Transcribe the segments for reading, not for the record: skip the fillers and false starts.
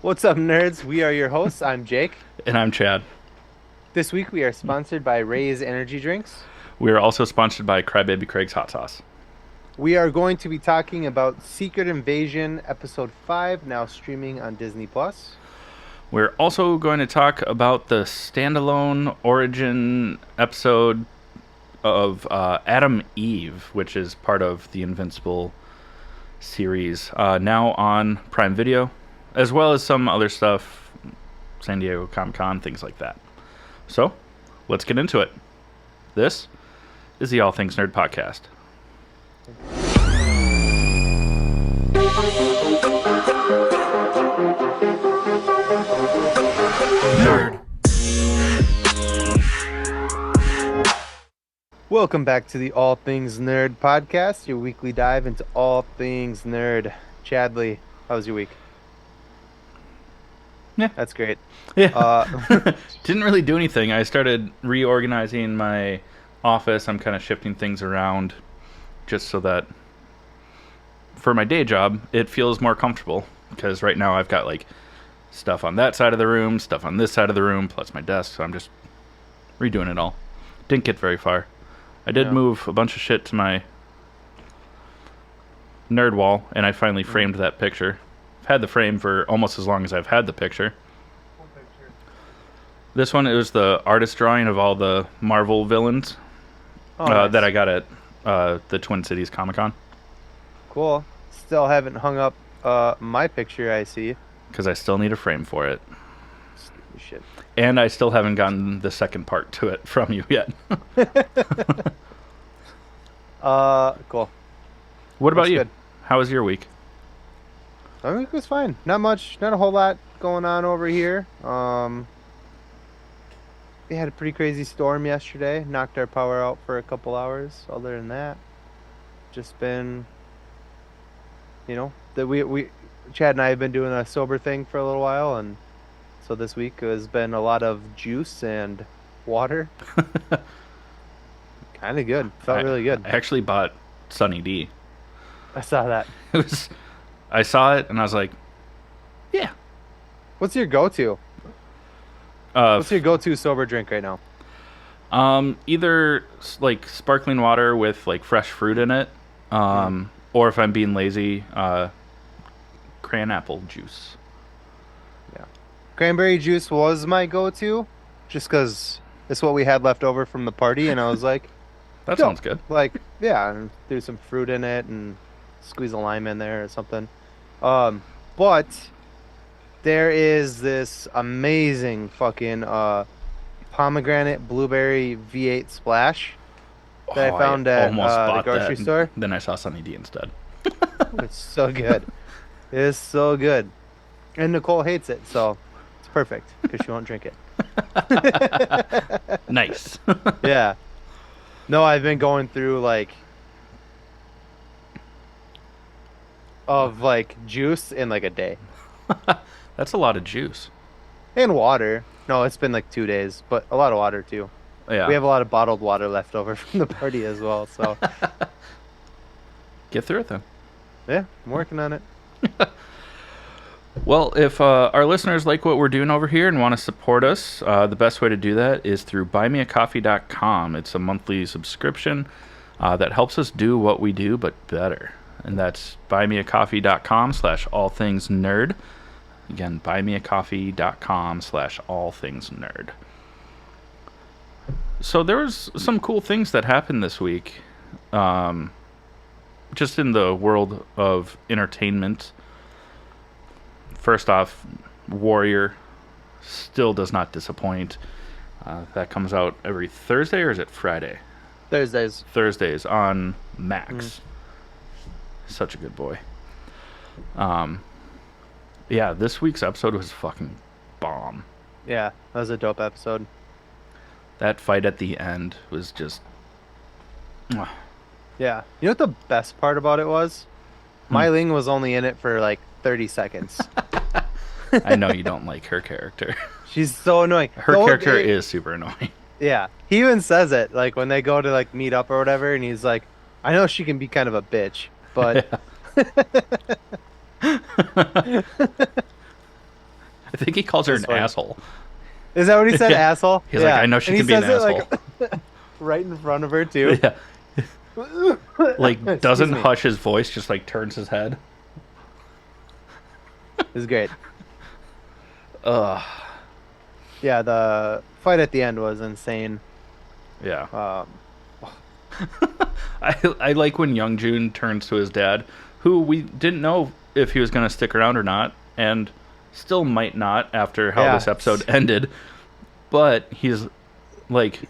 What's up, nerds? We are your hosts. I'm Jake. And I'm Chad. This week we are sponsored by Ray's Energy Drinks. We are also sponsored by Crybaby Craig's Hot Sauce. We are going to be talking about Secret Invasion Episode 5, now streaming on Disney Plus. We're also going to talk about the standalone origin episode of Adam Eve, which is part of the Invincible series, now on Prime Video, as well as some other stuff, San Diego Comic Con, things like that. So, let's get into it. This is the All Things Nerd Podcast. Nerd. Welcome back to the All Things Nerd Podcast, your weekly dive into all things nerd. Chadley, how was your week? Yeah. That's great. Yeah. Didn't really do anything. I started reorganizing my office. I'm kind of shifting things around just so that for my day job, it feels more comfortable. Because right now I've got like stuff on that side of the room, stuff on this side of the room, plus my desk. So I'm just redoing it all. Didn't get very far. I did move a bunch of shit to my nerd wall, and I finally framed that picture. I've had the frame for almost as long as I've had the picture. This one, it was the artist drawing of all the Marvel villains Nice. that I got at the Twin Cities Comic Con. Cool. Still haven't hung up my picture, I see. Because I still need a frame for it. Stupid shit. And I still haven't gotten the second part to it from you yet. Cool. What about That's you? good. How was your week? I think it was fine. Not much, not a whole lot going on over here. We had a pretty crazy storm yesterday. Knocked our power out for a couple hours. Other than that, just been, that we Chad and I have been doing a sober thing for a little while, and so this week has been a lot of juice and water. Kind of good. Felt really good. I actually bought Sunny D. I saw that. It was, I saw it and I was like, yeah. What's your go-to? What's your go-to sober drink right now? Either like sparkling water with like fresh fruit in it, or if I'm being lazy, cran apple juice. Yeah. Cranberry juice was my go-to, just because it's what we had left over from the party, and I was like, That "Yo," sounds good. like, yeah, and threw some fruit in it and squeeze a lime in there or something. But there is this amazing fucking pomegranate blueberry V8 splash that I found at almost the bought grocery that. store. Then I saw Sunny D instead. It's so good. It is so good. And Nicole hates it, so it's perfect because she won't drink it. Nice. Yeah. No, I've been going through juice in like a day. That's a lot of juice. And water. No, it's been like 2 days, but a lot of water too. Yeah. We have a lot of bottled water left over from the party as well, so Get through it then. yeah, I'm working on it. Well, if our listeners like what we're doing over here and want to support us, the best way to do that is through buymeacoffee.com. It's a monthly subscription that helps us do what we do, but better. And that's buymeacoffee.com/allthingsnerd. Again, buymeacoffee.com/allthingsnerd. So there was some cool things that happened this week, just in the world of entertainment. First off, Warrior still does not disappoint. That comes out every Thursday, or is it Friday? Thursdays. Thursdays on Max. Such a good boy. Yeah, this week's episode was fucking bomb. Yeah, that was a dope episode. That fight at the end was just... mwah. Yeah. You know what the best part about it was? Mei Ling was only in it for like 30 seconds. I know you don't like her character. She's so annoying. Her character is super annoying. Yeah. He even says it, like when they go to like meet up or whatever, and he's like, I know she can be kind of a bitch, but think he calls her That's an funny. asshole. Is that what he said, Yeah. asshole? He's like, I Yeah. know she And he can be an says it asshole. like right in front of her too. Yeah. Like, Excuse doesn't me. hush his voice, just like turns his head. It's great. Ugh. Yeah, the fight at the end was insane. Yeah. Um, I like when Young Jun turns to his dad, who we didn't know if he was going to stick around or not, and still might not after how yeah, this episode ended. But he's like,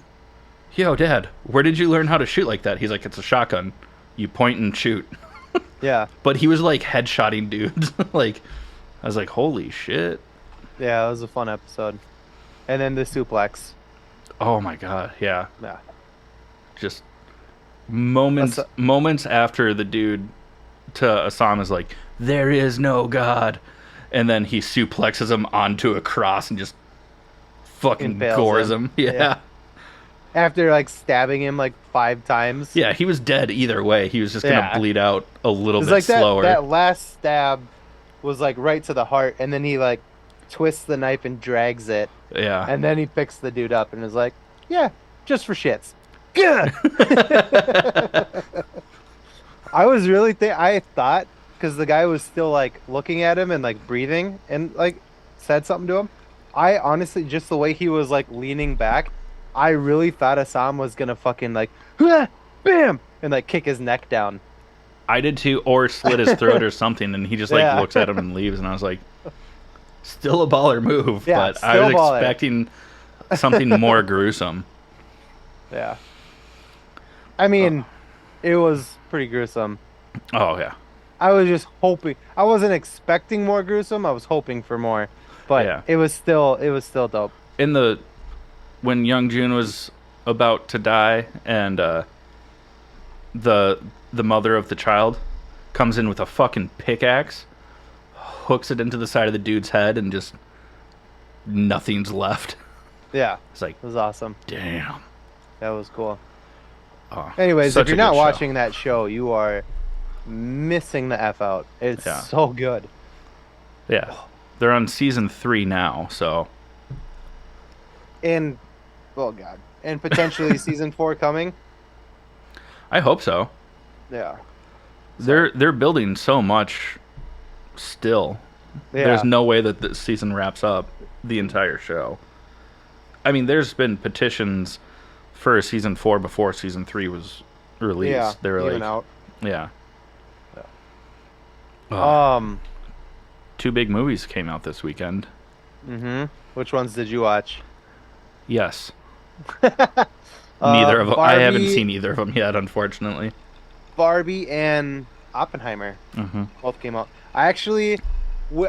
"Yo, Dad, where did you learn how to shoot like that?" He's like, "It's a shotgun. You point and shoot." yeah, But he was like headshotting dudes. Like, I was like, "Holy shit!" yeah. It was a fun episode. And then the suplex. Oh my god, yeah. Yeah, Just That's, moments after the dude to Assam is like, "There is no God," and then he suplexes him onto a cross and just fucking impales gores him. him. Yeah. Yeah. After like stabbing him like 5 times. Yeah, he was dead either way. He was just gonna Yeah. bleed out a little It's bit like slower. that last stab was like right to the heart, and then he like twists the knife and drags it, Yeah. and then he picks the dude up and is like, "Yeah, just for shits." Good. I was really I thought because the guy was still like looking at him and like breathing and like said something to him. I honestly just the way he was like leaning back, I really thought Assam was gonna fucking like, "Huh, bam," and like kick his neck down. I did too, or slit his throat or something, and he just like Yeah. looks at him and leaves, and I was like, still a baller move, Yeah, but I still was baller. expecting something more gruesome. Yeah. I mean, it was pretty gruesome. Oh yeah. I was just hoping. I wasn't expecting more gruesome. I was hoping for more, but Yeah. it was still dope. In the when Young Jun was about to die, and the the mother of the child comes in with a fucking pickaxe, hooks it into the side of the dude's head, and just nothing's left. Yeah, It's like, it was awesome. damn. That was cool. Oh, Anyways, such if a you're not good show. watching that show, you are missing the F out. It's Yeah. so good. Yeah, they're on season 3 now, so And oh god. And potentially season 4 coming. I hope so. Yeah. They're building so much still. There's Yeah. no way that the season wraps up the entire show. I mean, there's been petitions for season 4 before season 3 was released. Yeah. They were Even like, out. yeah. Ugh. Um. 2 big movies came out this weekend. Which ones did you watch? Yes. Neither of them. I haven't Barbie, seen either of them yet, unfortunately. Barbie and Oppenheimer Hmm. both came out. I actually,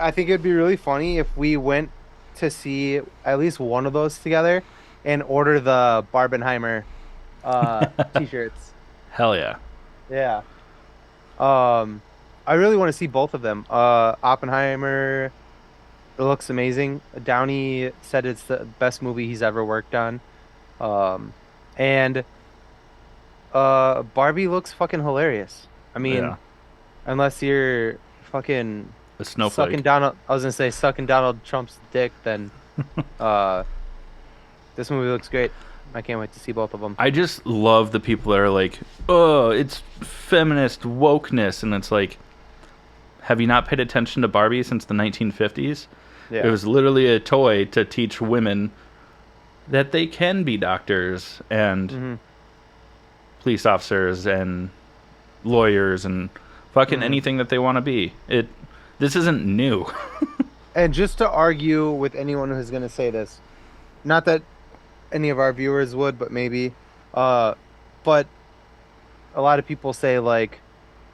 I think it'd be really funny if we went to see at least one of those together and order the Barbenheimer t-shirts. Hell yeah. Yeah. I really want to see both of them. Oppenheimer, it looks amazing. Downey said it's the best movie he's ever worked on. And Barbie looks fucking hilarious. I mean, Yeah. unless you're fucking A sucking snowflake. Donald, I was gonna say sucking Donald Trump's dick, then uh, this movie looks great. I can't wait to see both of them. I just love the people that are like, oh, it's feminist wokeness. And it's like, have you not paid attention to Barbie since the 1950s? Yeah. It was literally a toy to teach women that they can be doctors and Hmm. police officers and lawyers and fucking Mhm. anything that they want to be. This isn't new. And just to argue with anyone who's gonna say this, not that any of our viewers would, but maybe, but a lot of people say like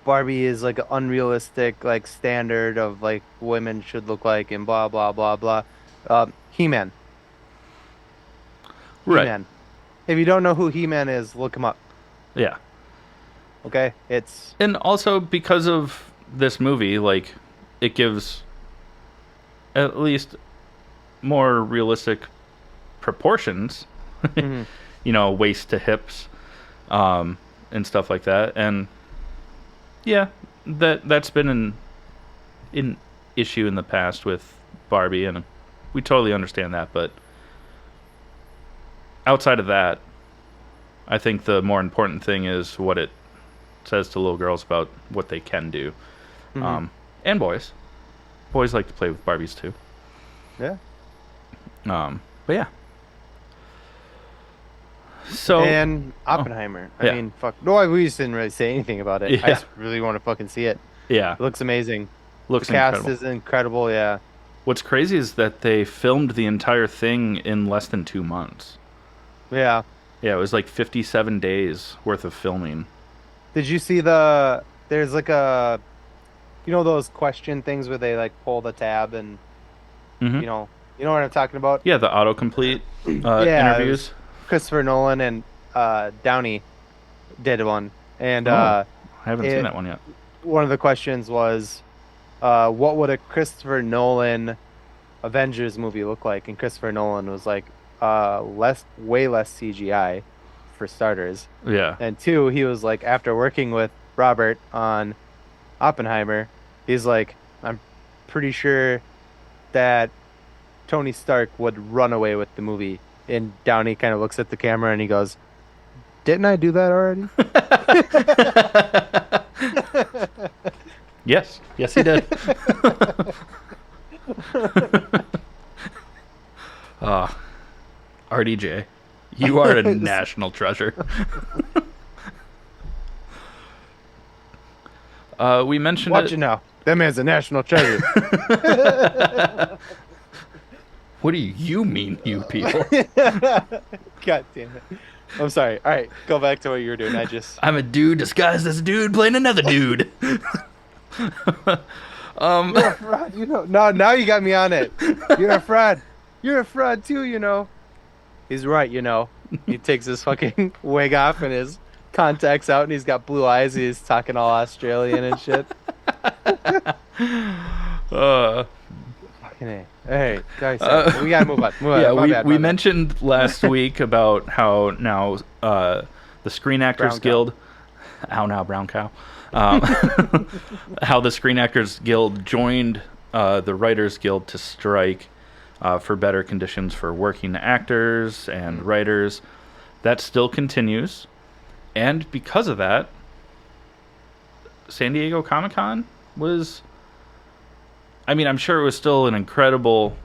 Barbie is like an unrealistic like standard of like women should look like and blah blah blah blah. He-Man. Right. He-Man. If you don't know who He-Man is, look him up. Yeah. Okay, it's And also because of this movie, like, it gives at least more realistic proportions, mhm. you know, waist to hips, and stuff like that. And yeah, that's been an issue in the past with Barbie, and we totally understand that, but outside of that, I think the more important thing is what it says to little girls about what they can do, Hmm. um, and boys. Boys like to play with Barbies too. Yeah. But yeah. So And oh, Oppenheimer. I yeah, mean, fuck. No, we just didn't really say anything about it. I yeah, just really want to fucking see it. yeah. It looks amazing. The Looks cast incredible. is incredible. Yeah. What's crazy is that they filmed the entire thing in less than 2 months. Yeah. Yeah, it was like 57 days worth of filming. Did you see there's like those question things where they like pull the tab and, Hmm. you know, you know what I'm talking about? Yeah, the autocomplete Yeah, it was interviews. Christopher Nolan and Downey did one. And Oh, I haven't seen it that one yet. one of the questions was what would a Christopher Nolan Avengers movie look like? And Christopher Nolan was like, way less CGI for starters. Yeah. And two, he was like, after working with Robert on Oppenheimer, he's like, I'm pretty sure that Tony Stark would run away with the movie. And Downey kind of looks at the camera and he goes, didn't I do that already? Yes. Yes, he did. Ah, RDJ, you are a national treasure. We mentioned Watch it. it now. That man's a national treasure. What do you mean, you people? God damn it. I'm sorry. All right, go back to what you were doing. I just I'm a dude disguised as a dude playing another dude. You're a fraud, you know. No, now you got me on it. You're a fraud. You're a fraud too, you know. He's right, you know. He takes his fucking wig off and his contacts out and he's got blue eyes. He's talking all Australian and shit. Uh, Fucking A. Hey, guys, uh, we gotta move on. Move yeah, on. My bad, we my bad. mentioned last week about how now the Screen Actors Brown cow. Guild, how now brown cow, um, how the Screen Actors Guild joined the Writers Guild to strike for better conditions for working actors and Mm. writers. That still continues, and because of that, San Diego Comic Con was. I mean, I'm sure it was still an incredible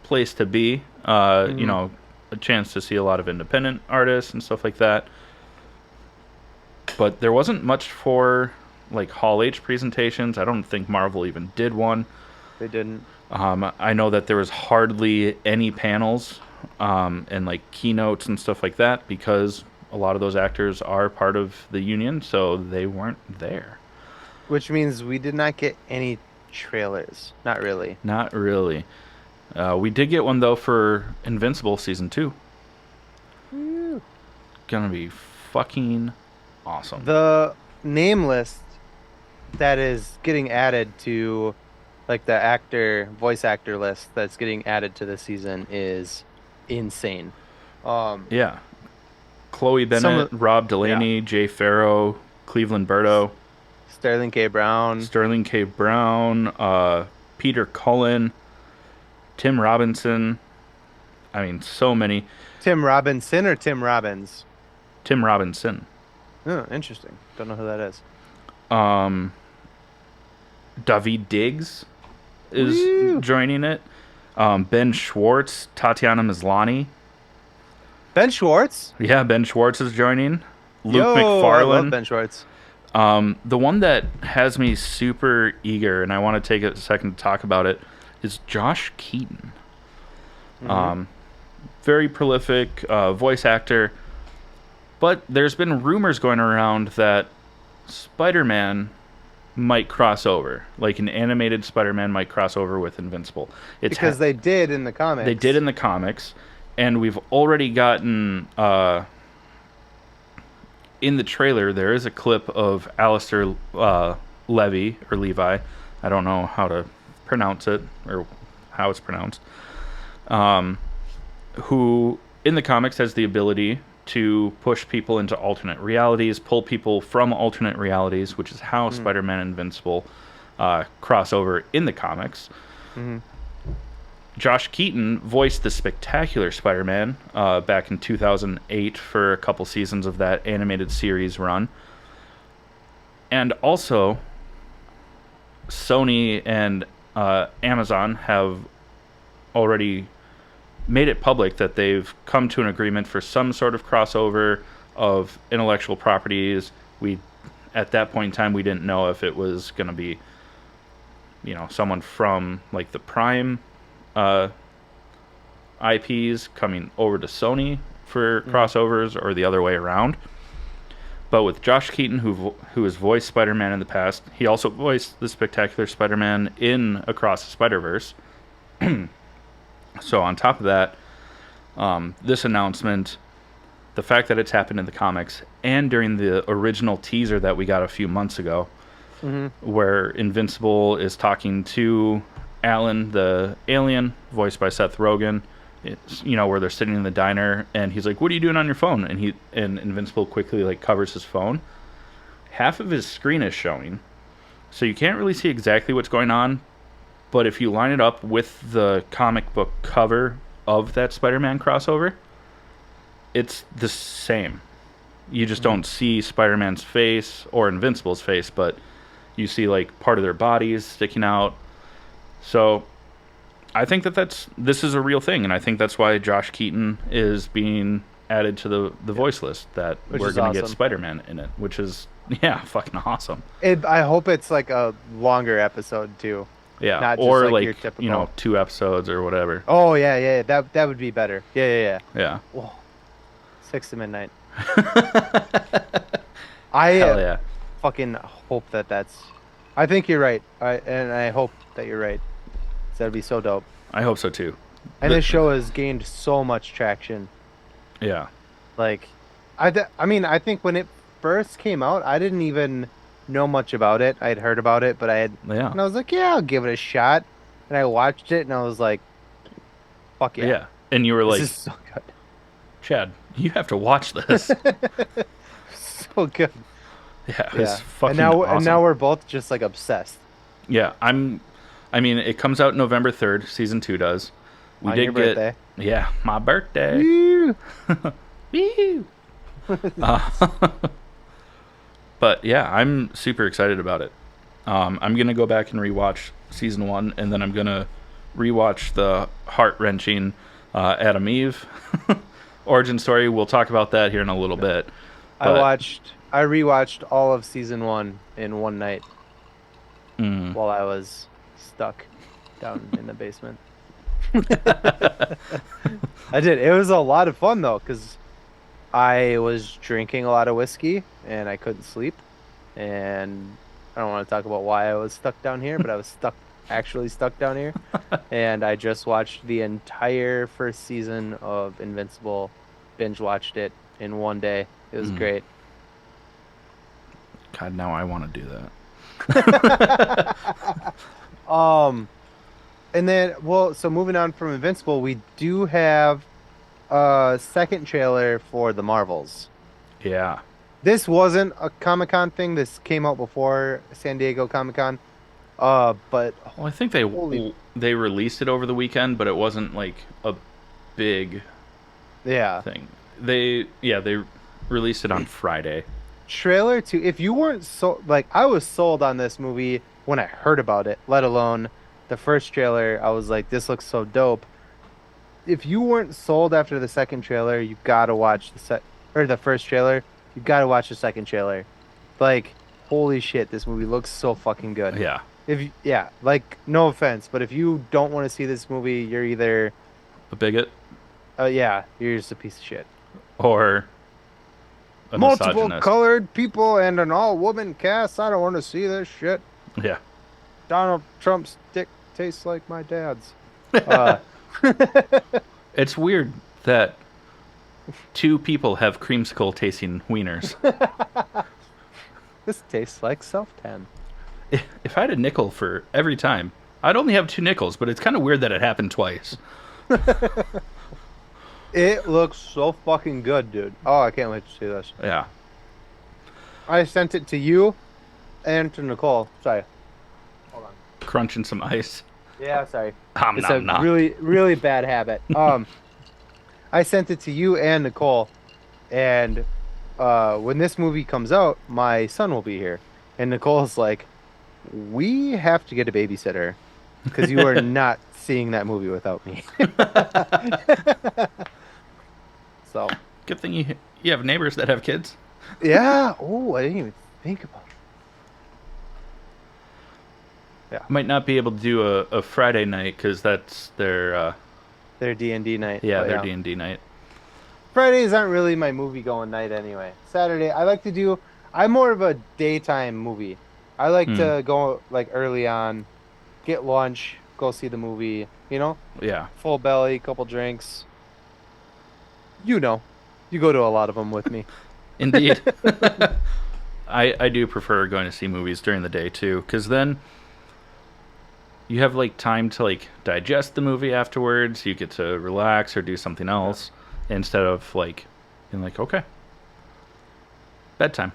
place to be. Mm-hmm. A chance to see a lot of independent artists and stuff like that. But there wasn't much for like Hall H presentations. I don't think Marvel even did one. They didn't. I know that there was hardly any panels and like keynotes and stuff like that because a lot of those actors are part of the union, so they weren't there. Which means we did not get any trailers. Not really. Not really. We did get one though for Invincible season 2. Whew. Gonna be fucking awesome. The name list that is getting added to like the voice actor list that's getting added to this season is insane. Um, Yeah. Chloe some Bennett, of Rob yeah, Delaney, Jay Farrow, Cleveland Berto, Sterling K. Brown, Sterling K. Brown, Peter Cullen, Tim Robinson. I mean, so many. Tim Robinson or Tim Robbins. Tim Robinson. Oh, interesting. Don't know who that is. Um, David Diggs is Woo! joining it. Ben Schwartz, Tatiana Maslany. Ben Schwartz. Yeah, Ben Schwartz is joining. Luke Yo, I love McFarlane. Ben Schwartz. The one that has me super eager, and I want to take a second to talk about it, is Josh Keaton. Hmm. Very prolific voice actor, but there's been rumors going around that Spider-Man might cross over, like an animated Spider-Man might cross over with Invincible. Because they did in the They did comics. in the comics, and we've already gotten in the trailer. There is a clip of Alistair Levy or Levi. I don't know how to pronounce it or how it's pronounced. Who in the comics has the ability to push people into alternate realities, pull people from alternate realities, which is how Mm-hmm. Spider-Man and Invincible cross over in the comics. Mm-hmm. Josh Keaton voiced the Spectacular Spider-Man back in 2008 for a couple seasons of that animated series run. And also, Sony and Amazon have already made it public that they've come to an agreement for some sort of crossover of intellectual properties. We, at that point in time, we didn't know if it was going to be, someone from like the Prime IPs coming over to Sony for crossovers or the other way around. But with Josh Keaton, who has voiced Spider-Man in the past, he also voiced the Spectacular Spider-Man in Across the Spider-Verse. So on top of that, this announcement, the fact that it's happened in the comics, and during the original teaser that we got a few months ago, where Invincible is talking to Alan, the alien, voiced by Seth Rogen, where they're sitting in the diner, and he's like, "What are you doing on your phone?" And Invincible quickly like covers his phone. Half of his screen is showing, so you can't really see exactly what's going on. But if you line it up with the comic book cover of that Spider-Man crossover, it's the same. You just don't see Spider-Man's face or Invincible's face, but you see like part of their bodies sticking out. So I think this is a real thing, and I think that's why Josh Keaton is being added to the voice list, that Which we're is going to get awesome. Spider-Man in it, which is, fucking awesome. I hope it's like a longer episode too, Yeah, not just or like your like, typical. 2 episodes or whatever. Oh yeah, yeah, that would be better. Yeah, yeah, yeah. Yeah. Whoa, 6 to midnight. I Hell yeah. fucking hope that's. I think you're right. I hope that you're right. That'd be so dope. I hope so too. And this show has gained so much traction. Yeah. Like, I mean, I think when it first came out, I didn't even know much about it. I'd heard about it, but Yeah. and I was like, yeah, I'll give it a shot. And I watched it, and I was like, fuck yeah, Yeah. And you were this like, is so Chad, you have to watch this. good, so good. Yeah, it Yeah, was fucking awesome. and now we're both just like obsessed. Yeah, I mean, it comes out November 3rd, season 2 does. We On did your get birthday. Yeah, my birthday. Woo! Woo! Uh, but yeah, I'm super excited about it. I'm gonna go back and rewatch season 1, and then I'm gonna rewatch the heart-wrenching Adam Eve origin story. We'll talk about that here in a little bit. But, I rewatched all of season 1 in one night mm, while I was stuck down in the basement. I did. It was a lot of fun though, because I was drinking a lot of whiskey and I couldn't sleep. And I don't want to talk about why I was stuck down here, but I was actually stuck down here. And I just watched the entire first season of Invincible, binge watched it in one day. It was great. God, now I want to do that. And then, well, so moving on from Invincible, we do have a second trailer for the Marvels. Yeah. This wasn't a Comic-Con thing. This came out before San Diego Comic-Con. But Well, I think holy, they released it over the weekend, but it wasn't like a big yeah. thing. They released it on Friday. Trailer to, if you weren't I was sold on this movie when I heard about it, let alone the first trailer. I was like, this looks so dope. If you weren't sold after the second trailer, you gotta watch the first trailer. You gotta watch the second trailer. Like, holy shit, this movie looks so fucking good. Yeah. Like, no offense, but if you don't want to see this movie, you're either, A bigot you're just a piece of shit. or a Multiple misogynist. colored people and an all-woman cast. I don't want to see this shit. Yeah. Donald Trump's dick tastes like my dad's. It's weird that 2 people have creamsicle tasting wieners. This tastes like self-tan. If I had a nickel for every time, I'd only have 2 nickels, but it's kind of weird that it happened twice. It looks so fucking good, dude. Oh, I can't wait to see this. Yeah. I sent it to you and to Nicole. Sorry. Hold on. Crunching some ice. Yeah, sorry. Om It's a nom nom. really, really bad habit. I sent it to you and Nicole, and when this movie comes out, my son will be here. And Nicole's like, we have to get a babysitter because you are not seeing that movie without me. So, Good thing you have neighbors that have kids. yeah. Oh, I didn't even think about it. Yeah, Might not be able to do a Friday night because that's their their D&D night. yeah, But their yeah, D&D night. Fridays aren't really my movie going night anyway. Saturday, I like to do, I'm more of a daytime movie. I like Hmm. to go like early on, get lunch, go see the movie, Yeah. full belly, couple drinks. You know, you go to a lot of them with me. Indeed. I do prefer going to see movies during the day too, because then you have like time to like digest the movie afterwards. You get to relax or do something Yeah. else instead of like being like, okay, bedtime.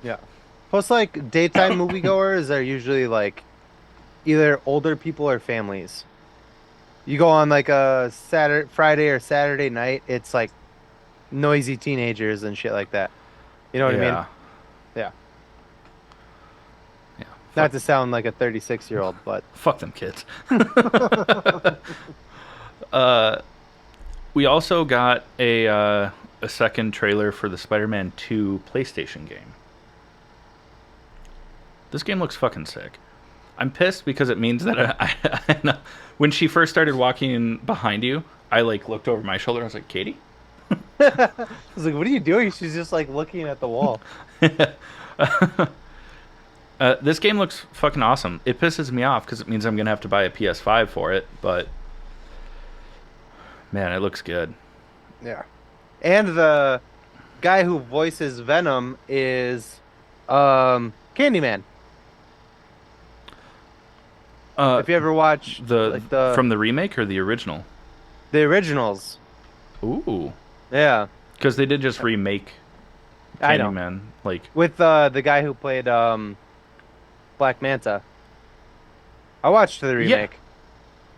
Yeah. Plus, like daytime moviegoers are usually like either older people or families. You go on like a Saturday, Friday or Saturday night, it's like noisy teenagers and shit like that. You know what I mean? Yeah. Yeah. Yeah. Not to sound like a 36-year-old, but Fuck them kids. We also got a second trailer for the Spider-Man 2 PlayStation game. This game looks fucking sick. I'm pissed because it means that when she first started walking behind you, I like looked over my shoulder. And I was like, Katie. I was like, what are you doing? She's just like looking at the wall. This game looks fucking awesome. It pisses me off because it means I'm gonna have to buy a PS5 for it. But man, it looks good. Yeah. And the guy who voices Venom is Candyman. Uh, If you ever watch the like the from the remake or the original? the originals. Ooh, Yeah, because they did just remake I know. Candyman. Like, With the guy who played Black Manta. I watched the yeah, remake.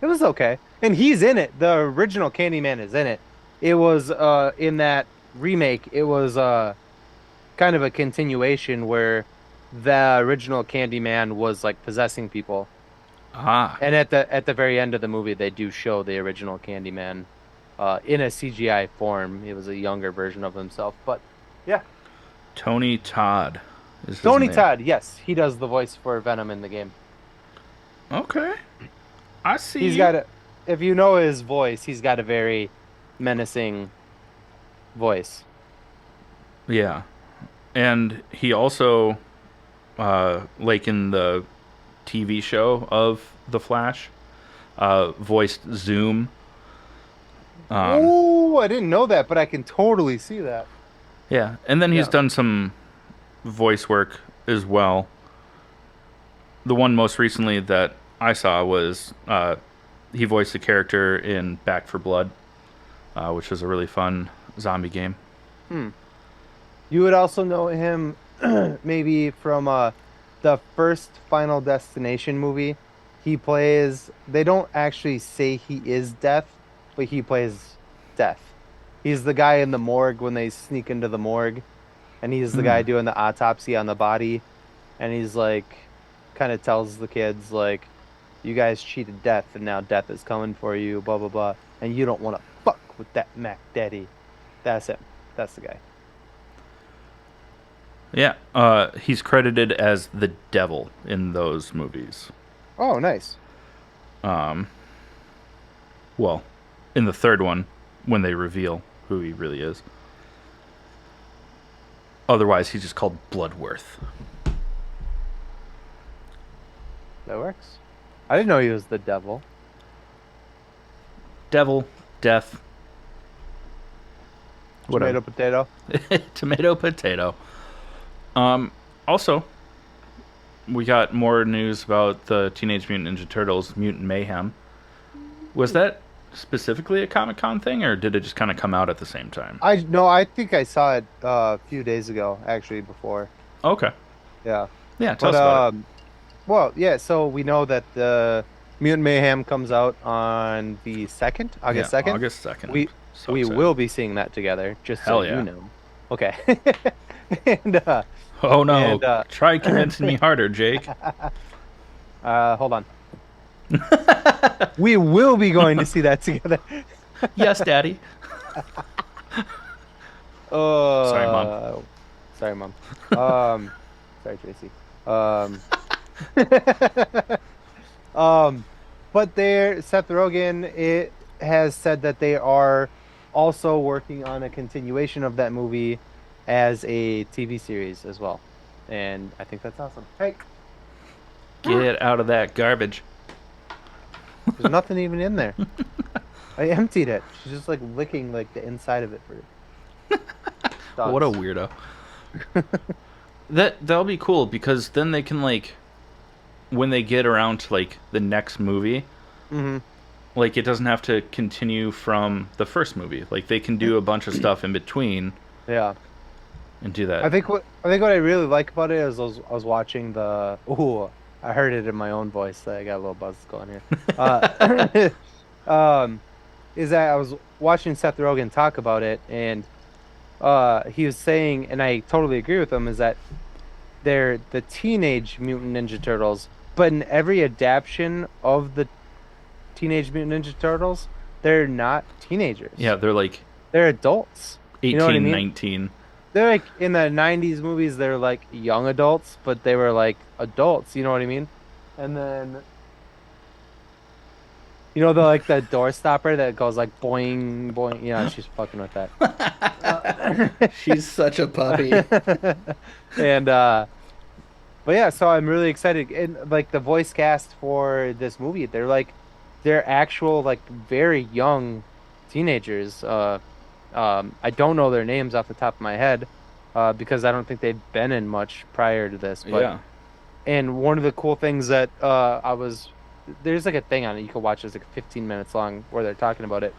It was okay. And he's in it. The original Candyman is in it. It was in that remake, it was kind of a continuation where the original Candyman was like possessing people. ah, And at the very end of the movie they do show the original Candyman in a CGI form. He was a younger version of himself. But yeah. Tony Todd is his Tony name. Todd, yes, he does the voice for Venom in the game. Okay, I see He's you. got a, if you know his voice, he's got a very menacing voice. Yeah, and he also, like in the TV show of the Flash, voiced Zoom. Oh, I didn't know that, but I can totally see that. Yeah, and then he's Yeah. done some voice work as well. The one most recently that I saw was he voiced a character in Back for Blood, which was a really fun zombie game. Hmm. You would also know him maybe from the first Final Destination movie. He plays, they don't actually say he is Death, but he plays Death. He's the guy in the morgue when they sneak into the morgue, and he's the Hmm. guy doing the autopsy on the body, and he's like kind of tells the kids like you guys cheated death and now death is coming for you, blah blah blah, and you don't want to fuck with that Mac Daddy. That's him. That's the guy. Yeah, he's credited as the devil in those movies. Oh, nice. Well, in the third one, when they reveal who he really is. Otherwise, he's just called Bloodworth. That works. I didn't know he was the devil. Devil, death, Tomato whatever. potato. Tomato, potato. Also, we got more news about the Teenage Mutant Ninja Turtles Mutant Mayhem. Was that specifically a Comic Con thing, or did it just kind of come out at the same time? I no, I think I saw it a few days ago, actually, before. Okay. Yeah. Yeah, tell But us about it. well, yeah, so we know that the Mutant Mayhem comes out on the 2nd, Yeah, August 2nd. August 2nd. We So we excited. will be seeing that together, just so Hell you yeah. know. Okay. And Oh and no. Try convincing me harder, Jake. hold on. We will be going to see that together. Yes, Daddy. Sorry, Mom. Uh, sorry, Mom. Um, sorry, Tracy. Um, um, but Seth Rogen it has said that they are also working on a continuation of that movie as a TV series as well. And I think that's awesome. Hey, Get out of that garbage. there's nothing even in there. I emptied it. She's just like licking like the inside of it for What a dogs. weirdo. That'll be cool because then they can like when they get around to like the next movie, Hmm. like it doesn't have to continue from the first movie. Like they can do a bunch of stuff in between Yeah. and do that. I think what I really like about it is I was watching the I heard it in my own voice. I got a little buzz going here. Uh um is that I was watching Seth Rogen talk about it, and he was saying, and I totally agree with him, is that they're the Teenage Mutant Ninja Turtles, but in every adaptation of the Teenage Mutant Ninja Turtles, they're not Yeah, teenagers. they're like They're adults. You know what I 18, mean? 19. They're like in the 90s movies, they're like young adults, but they were like adults, you know what I mean? And then the like the door stopper that goes like boing boing, she's fucking with that. She's such a puppy. And but yeah, so I'm really excited. And like the voice cast for this movie, they're actual like very young teenagers. I don't know their names off the top of my head, because I don't think they've been in much prior to this. But Yeah. and one of the cool things that there's like a thing on it you can watch. It's like 15 minutes long where they're talking about it.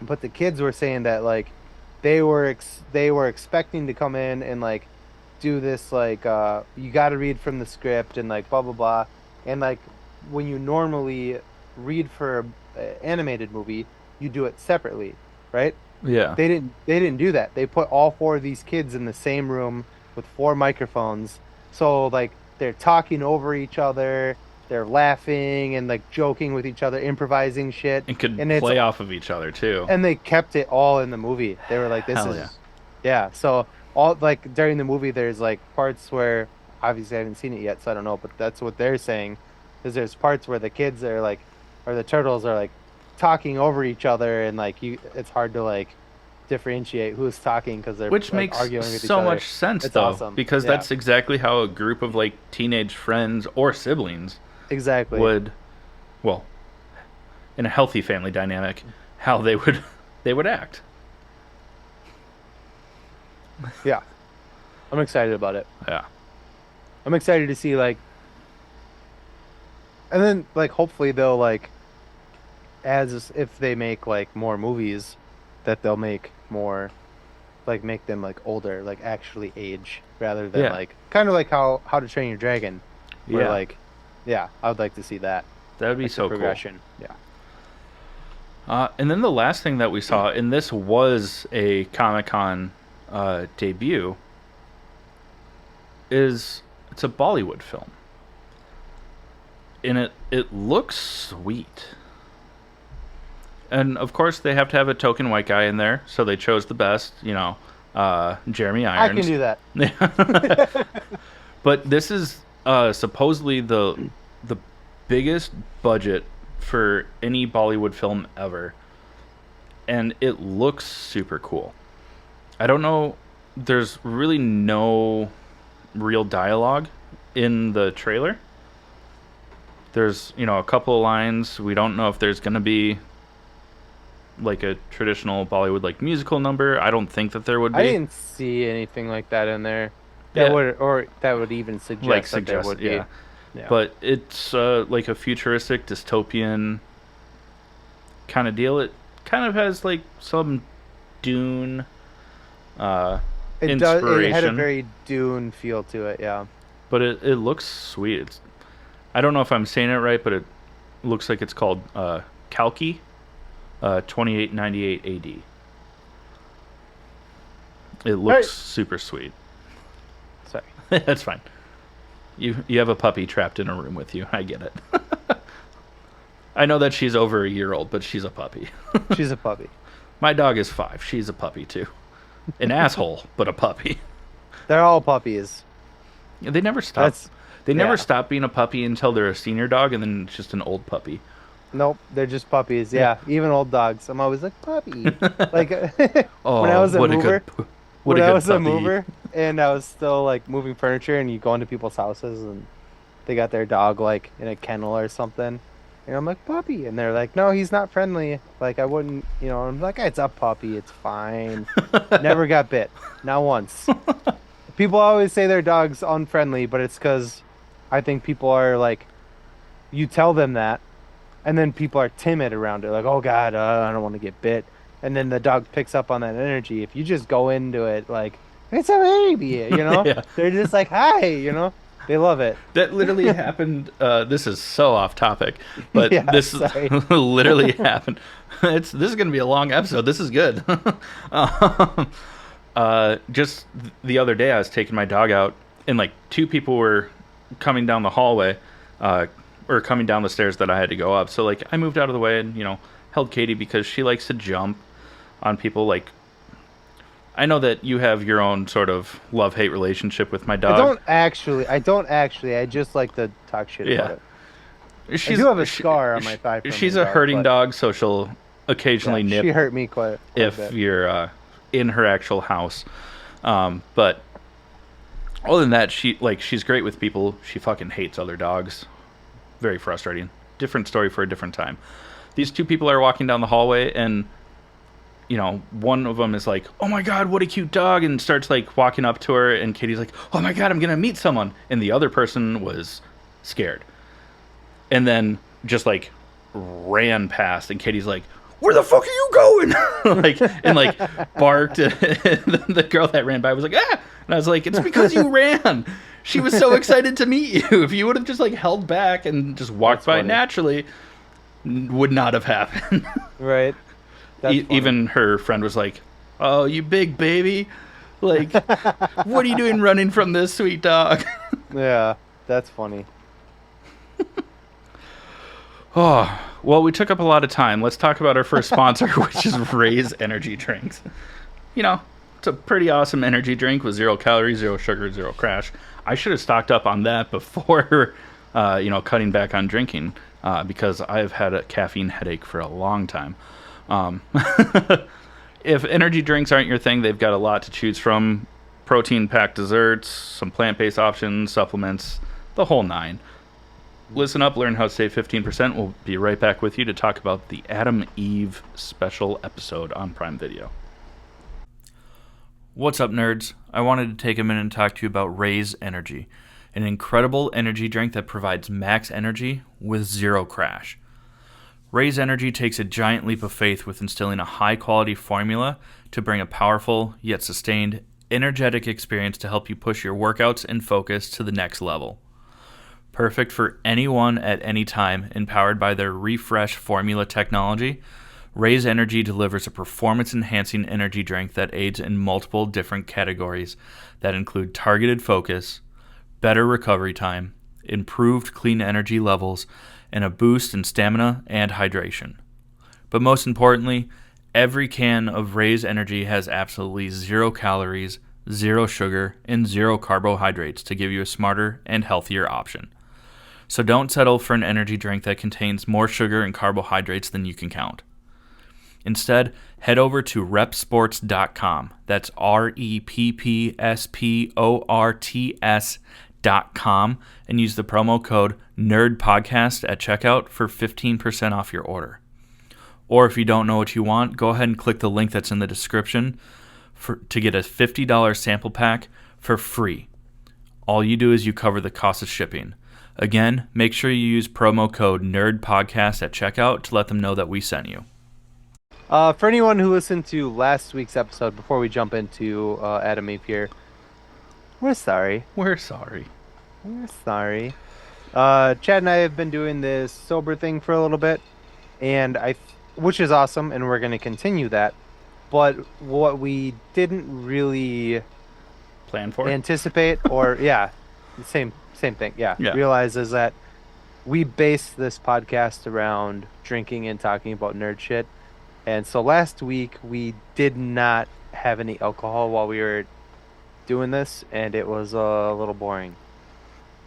But the kids were saying that like they were expecting to come in and like do this like you got to read from the script and like blah blah blah, and like when you normally read for a animated movie you do it separately, right? Yeah. They didn't do that. They put all four of these kids in the same room with four microphones. So like they're talking over each other, they're laughing and like joking with each other, improvising shit. And could And play off of each other too. they kept it all in the movie. They were like, this Hell yeah. is yeah. So all like during the movie there's like parts where obviously I haven't seen it yet, so I don't know, but that's what they're saying. Is there's parts where the kids are like or the turtles are like talking over each other, and like it's hard to like differentiate who's talking because they're Which like makes arguing with each so other. much sense It's though, awesome. because Yeah, that's exactly how a group of like teenage friends or siblings exactly. would, well, in a healthy family dynamic, how they would act. Yeah, I'm excited about it. Yeah. I'm excited to see like, and then like hopefully they'll like as if they make like more movies, that they'll make more like make them like older, like actually age rather than Yeah. like kind of like How to Train Your Dragon, where Yeah. like yeah, I would like to see that That would be like the so cool. progression. Yeah. And then the last thing that we saw, and this was a Comic Con debut, is it's a Bollywood film, and it looks sweet. And of course, they have to have a token white guy in there, so they chose the best, Jeremy I can Irons. do that. But this is supposedly the biggest budget for any Bollywood film ever, and it looks super cool. I don't know. There's really no real dialogue in the trailer. There's a couple of lines. We don't know if there's gonna be like a traditional Bollywood like musical number. I don't think that there would I be. didn't see anything like that in there Yeah, that would even like suggest that there suggest would be. yeah, Yeah. but it's like a futuristic dystopian kind of deal. It kind of has like some Dune It had a inspiration, very Dune feel to it, yeah. but it looks sweet. I don't know if I'm saying it right, but looks like it's called Kalki, 2898 AD. It All looks right. super sweet. Sorry. That's fine. You have a puppy trapped in a room with you. I get it. I know that she's over a year old, but she's a puppy. She's a puppy. My dog is 5. She's a puppy too. An asshole, but a puppy. They're all puppies. They never stop. That's They never yeah. stop being a puppy until they're a senior dog, and then it's just an old puppy. Nope, they're just puppies. Yeah. Yeah, even old dogs. I'm always like puppy. Like when I Oh, was a what a mover, what a when I good was a puppy. mover and I was still like moving furniture and you go into people's houses and they got their dog like in a kennel or something. And I'm like, puppy. And they're like, no, he's not friendly. Like, I wouldn't, I'm like, it's a puppy. It's fine. Never got bit. Not once. People always say their dog's unfriendly, but it's because I think people are like, you tell them that, and then people are timid around it. Like, oh God, I don't want to get bit. And then the dog picks up on that energy. If you just go into it like, it's a baby. Yeah, They're just like, hi. They love it. that literally happened. This is so off topic, but Yeah, this sorry. literally happened. This is going to be a long episode. This is good. um, just the other day, I was taking my dog out, and like 2 people were coming down the hallway, uh, or coming down the stairs that I had to go up. So like I moved out of the way and held Katie because she likes to jump on people. Like I know that you have your own sort of love hate relationship with my I dog. don't actually. I don't actually. I just like to talk shit about Yeah, it. I she's do have a she, scar on my thigh from she's my a dog, herding but dog, so she'll yeah, occasionally she nip hurt me quite a if bit. you're in her actual house. But other than that, she's great with people. She fucking hates other dogs. Very frustrating. Different story for a different time. These 2 people are walking down the hallway, and one of them is like, "Oh my god, what a cute dog!" and starts like walking up to her, and Katie's like, "Oh my god, I'm gonna meet someone," and the other person was scared, and then just like ran past, and Katie's like, "Where the fuck are you going?" like barked. The girl that ran by was like, "Ah!" And I was like, "It's because you ran." She was so excited to meet you. If you would have just like held back and just walked That's by funny, naturally, would not have happened. right? That's funny. Even her friend was like, "Oh, you big baby! Like, what are you doing running from this sweet dog?" Yeah, that's funny. Oh, well, we took up a lot of time. Let's talk about our first sponsor, which is Ray's Energy Drinks. It's a pretty awesome energy drink with 0 calories, 0 sugar, 0 crash. I should have stocked up on that before, cutting back on drinking, because I've had a caffeine headache for a long time. Um, if energy drinks aren't your thing, they've got a lot to choose from: protein packed desserts, some plant based options, supplements, the whole nine. Listen up, learn how to save 15%. We'll be right back with you to talk about the Adam Eve special episode on Prime Video. What's up, nerds? I wanted to take a minute and talk to you about Ray's Energy, an incredible energy drink that provides max energy with 0 crash. Ray's Energy takes a giant leap of faith with instilling a high-quality formula to bring a powerful, yet sustained, energetic experience to help you push your workouts and focus to the next level. Perfect for anyone at any time, empowered by their Refresh formula technology, Ray's Energy delivers a performance-enhancing energy drink that aids in multiple different categories that include targeted focus, better recovery time, improved clean energy levels, and a boost in stamina and hydration. But most importantly, every can of Ray's Energy has absolutely 0 calories, 0 sugar, and 0 carbohydrates to give you a smarter and healthier option. So don't settle for an energy drink that contains more sugar and carbohydrates than you can count. Instead, head over to repsports.com. That's REPPSPORTS.com and use the promo code NERDPODCAST at checkout for 15% off your order. Or if you don't know what you want, go ahead and click the link that's in the description to get a $50 sample pack for free. All you do is you cover the cost of shipping. Again, make sure you use promo code NERDPODCAST at checkout to let them know that we sent you. For anyone who listened to last week's episode, before we jump into Adam Eve here, we're sorry. We're sorry. We're sorry. Chad and I have been doing this sober thing for a little bit, and which is awesome, and we're going to continue that. But what we didn't really Plan for? anticipate, or yeah, the same thing, yeah, Yeah. realize is that we base this podcast around drinking and talking about nerd shit. And so last week we did not have any alcohol while we were doing this, and it was a little boring.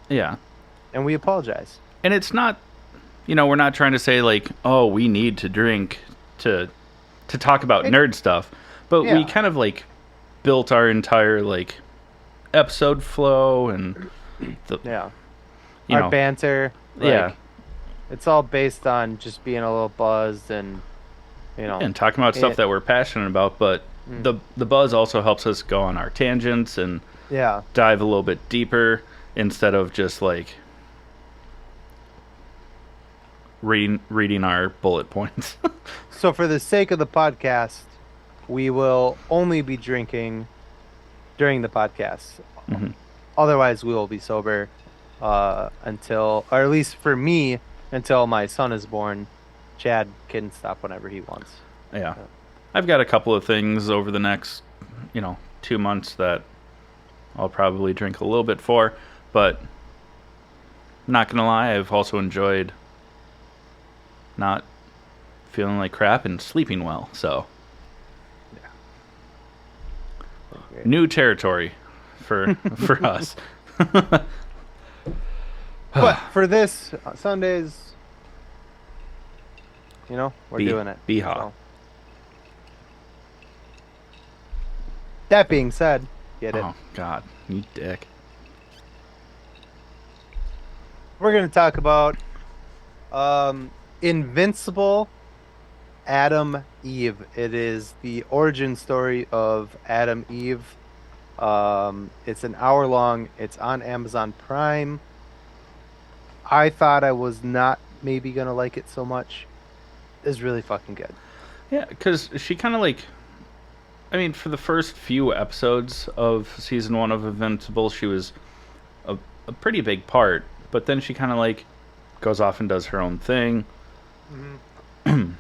Yeah. And we apologize. And it's not, we're not trying to say like, oh, we need to drink to talk about It, nerd stuff, but we yeah, kind of like built our entire like episode flow and the yeah. you Our know banter, yeah, like it's all based on just being a little buzzed and and talking about stuff it, that we're passionate about, but mm, the buzz also helps us go on our tangents and yeah. dive a little bit deeper instead of just like reading our bullet points. So for the sake of the podcast, we will only be drinking during the podcast. Hmm. Otherwise, we will be sober until, or at least for me, until my son is born. Chad can stop whenever he wants. Yeah, Uh, I've got a couple of things over the next 2 months that I'll probably drink a little bit for, but not gonna lie, I've also enjoyed not feeling like crap and sleeping well. So great. new territory for for us. But for this Sundays, we're Be doing it. Beha. So that being said, get it. Oh God, you dick. We're gonna talk about Invincible Adam Eve. It is the origin story of Adam Eve. It's an hour long. It's on Amazon Prime. I thought I was not maybe gonna like it so much. It's really fucking good. Yeah, because she kind of like, I mean, for the first few episodes of season one of Invincible, she was a pretty big part, but then she kind of like goes off and does her own thing. Hmm.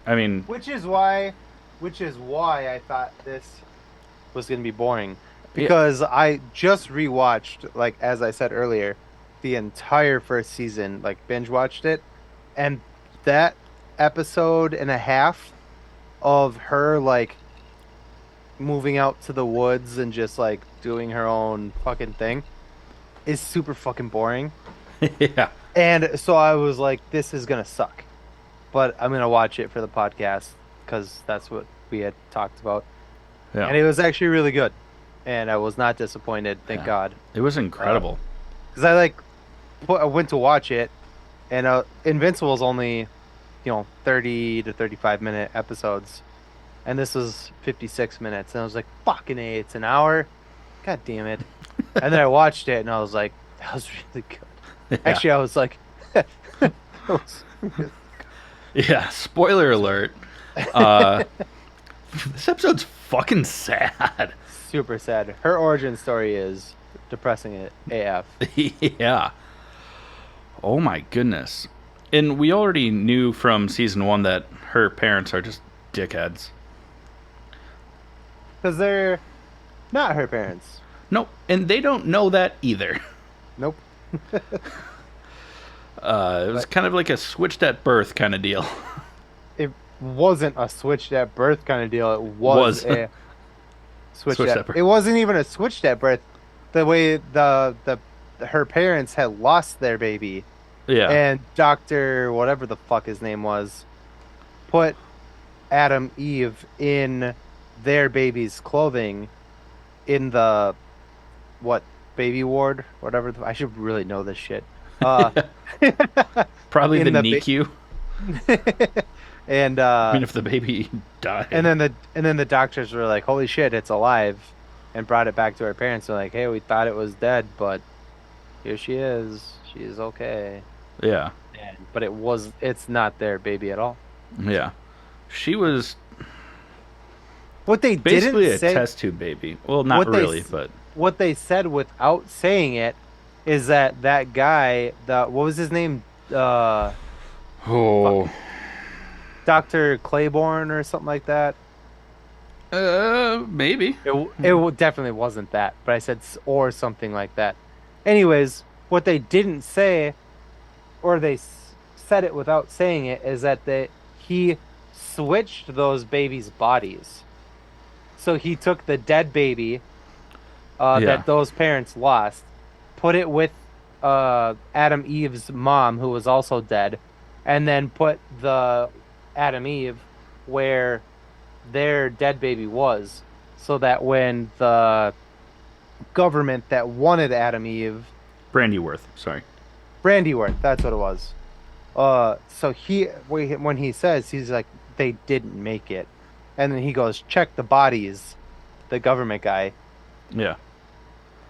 I mean, Which is why I thought this was gonna be boring yeah, because I just rewatched, like as I said earlier, the entire first season, like binge watched it, and that episode and a half of her like moving out to the woods and just like doing her own fucking thing is super fucking boring. yeah, And so I was like, this is gonna suck. But I'm gonna watch it for the podcast because that's what we had talked about. yeah, And it was actually really good. And I was not disappointed, thank yeah. God. It was incredible. Because I like I went to watch it, and Invincible's only 30 to 35 minute episodes, and this was 56 minutes, and I was like, fucking A, it's an hour. God damn it. And then I watched it, and I was like, that was really good. Yeah, Actually, I was like, that was really yeah. Spoiler alert. Uh, this episode's fucking sad. super sad. Her origin story is depressing AF. Yeah. Oh my goodness. And we already knew from season one that her parents are just dickheads. Because they're not her parents. Nope. And they don't know that either. Nope. It was But kind of like a switched at birth kind of deal. it wasn't a switched at birth kind of deal. It was Was. a switched Switched at. at birth. It wasn't even a switched at birth. The way the her parents had lost their baby, Yeah. and Doctor whatever the fuck his name was put Adam Eve in their baby's clothing in the what baby ward, whatever. I should really know this shit. Uh, Probably the in the NICU. and I mean, if the baby and died. then the doctors were like, "Holy shit, it's alive," and brought it back to her parents. They're like, "Hey, we thought it was dead, but here she is. She is okay." Yeah. But it's not their baby at all. Yeah. She was What they basically didn't a say, test tube baby. Well, not what they really, s- but what they said without saying it is that that guy, the what was his name? Uh, Fuck, Oh, Dr. Claiborne or something like that. maybe. Definitely wasn't that, but I said or something like that. Anyways, what they didn't say, or they said it without saying it, is that he switched those babies' bodies. So he took the dead baby Yeah, that those parents lost, put it with Adam Eve's mom, who was also dead, and then put the Adam Eve where their dead baby was, so that when the government that wanted Adam Eve, Brandyworth. Sorry. Brandyworth, that's what it was. So when he says he's like they didn't make it, and then he goes check the bodies, the government guy. Yeah,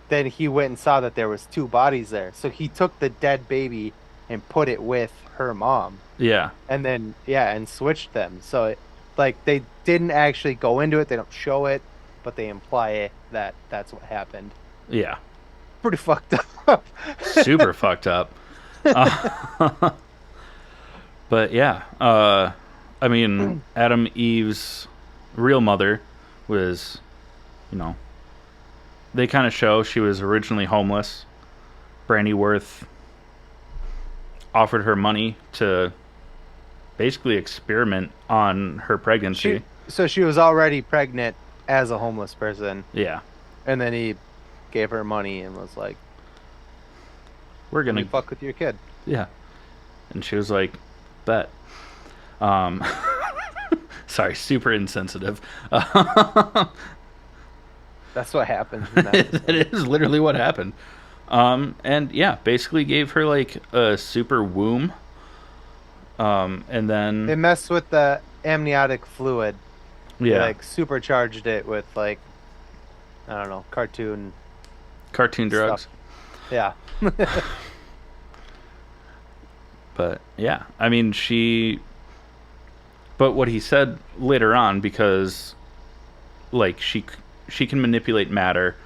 Then he went and saw that there was two bodies there. So he took the dead baby and put it with her mom, yeah, and then yeah, and switched them. So like they didn't actually go into it. They don't show it, but they imply it, that that's what happened. yeah. Pretty fucked up. Super fucked up. Uh, but yeah, I mean, Adam Eve's real mother was, you know, they kind of show she was originally homeless. Brandyworth offered her money to basically experiment on her pregnancy. She was already pregnant as a homeless person, Yeah, and then he gave her money and was like, we're "Let me gonna, fuck with your kid." yeah. And she was like, bet. Um, sorry, super insensitive. That's what happens in that That episode. is literally what happened. And yeah, basically gave her like a super womb. And They then messed with the amniotic fluid. They yeah, like supercharged it with like I don't know, cartoon cartoon stuff. drugs. Yeah. But yeah, I mean she. But what he said later on, because like she can manipulate matter,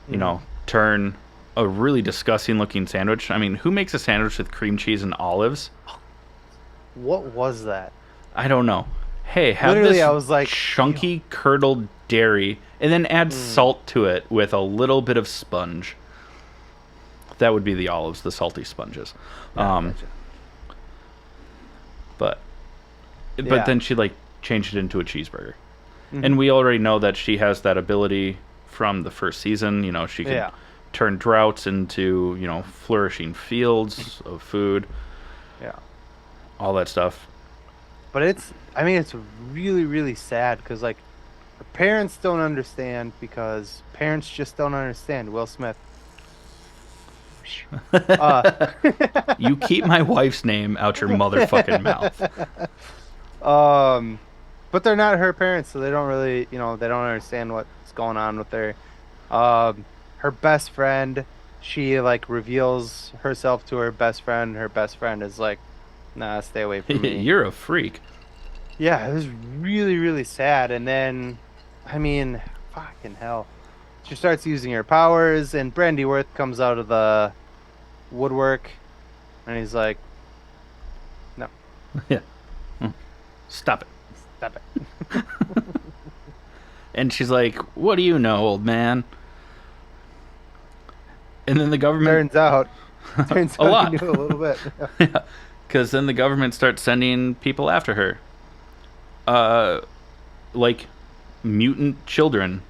you Mhm. know, turn a really disgusting looking sandwich. I mean, who makes a sandwich with cream cheese and olives? What was that? I don't know. Hey, have Literally, this I was like, yo. chunky curdled dairy and then add Mm, salt to it with a little bit of sponge. That would be the olives, the salty sponges. yeah, Um, gotcha. but Yeah. then she like changed it into a cheeseburger. And Hmm. we already know that she has that ability from the first season. You know, she can Yeah. turn droughts into, you know, flourishing fields of food, Yeah. all that stuff. But I mean, it's really, really sad because like her parents don't understand because parents just don't understand. Will Smith. Uh, You keep my wife's name out your motherfucking mouth. um, but they're not her parents, so they don't really, they don't understand what's going on with her. Her best friend, she like reveals herself to her best friend. Her best friend is like, "Nah, stay away from me." You're a freak. Yeah, it was really, really sad. And then, I mean, fucking hell. She starts using her powers, and Brandyworth comes out of the woodwork, and he's like, "No, Yeah. Stop it. stop it." And she's like, "What do you know, old man?" And then the government Turns a out he lot. knew a little bit. Yeah. Cuz then the government starts sending people after her. Uh like mutant children.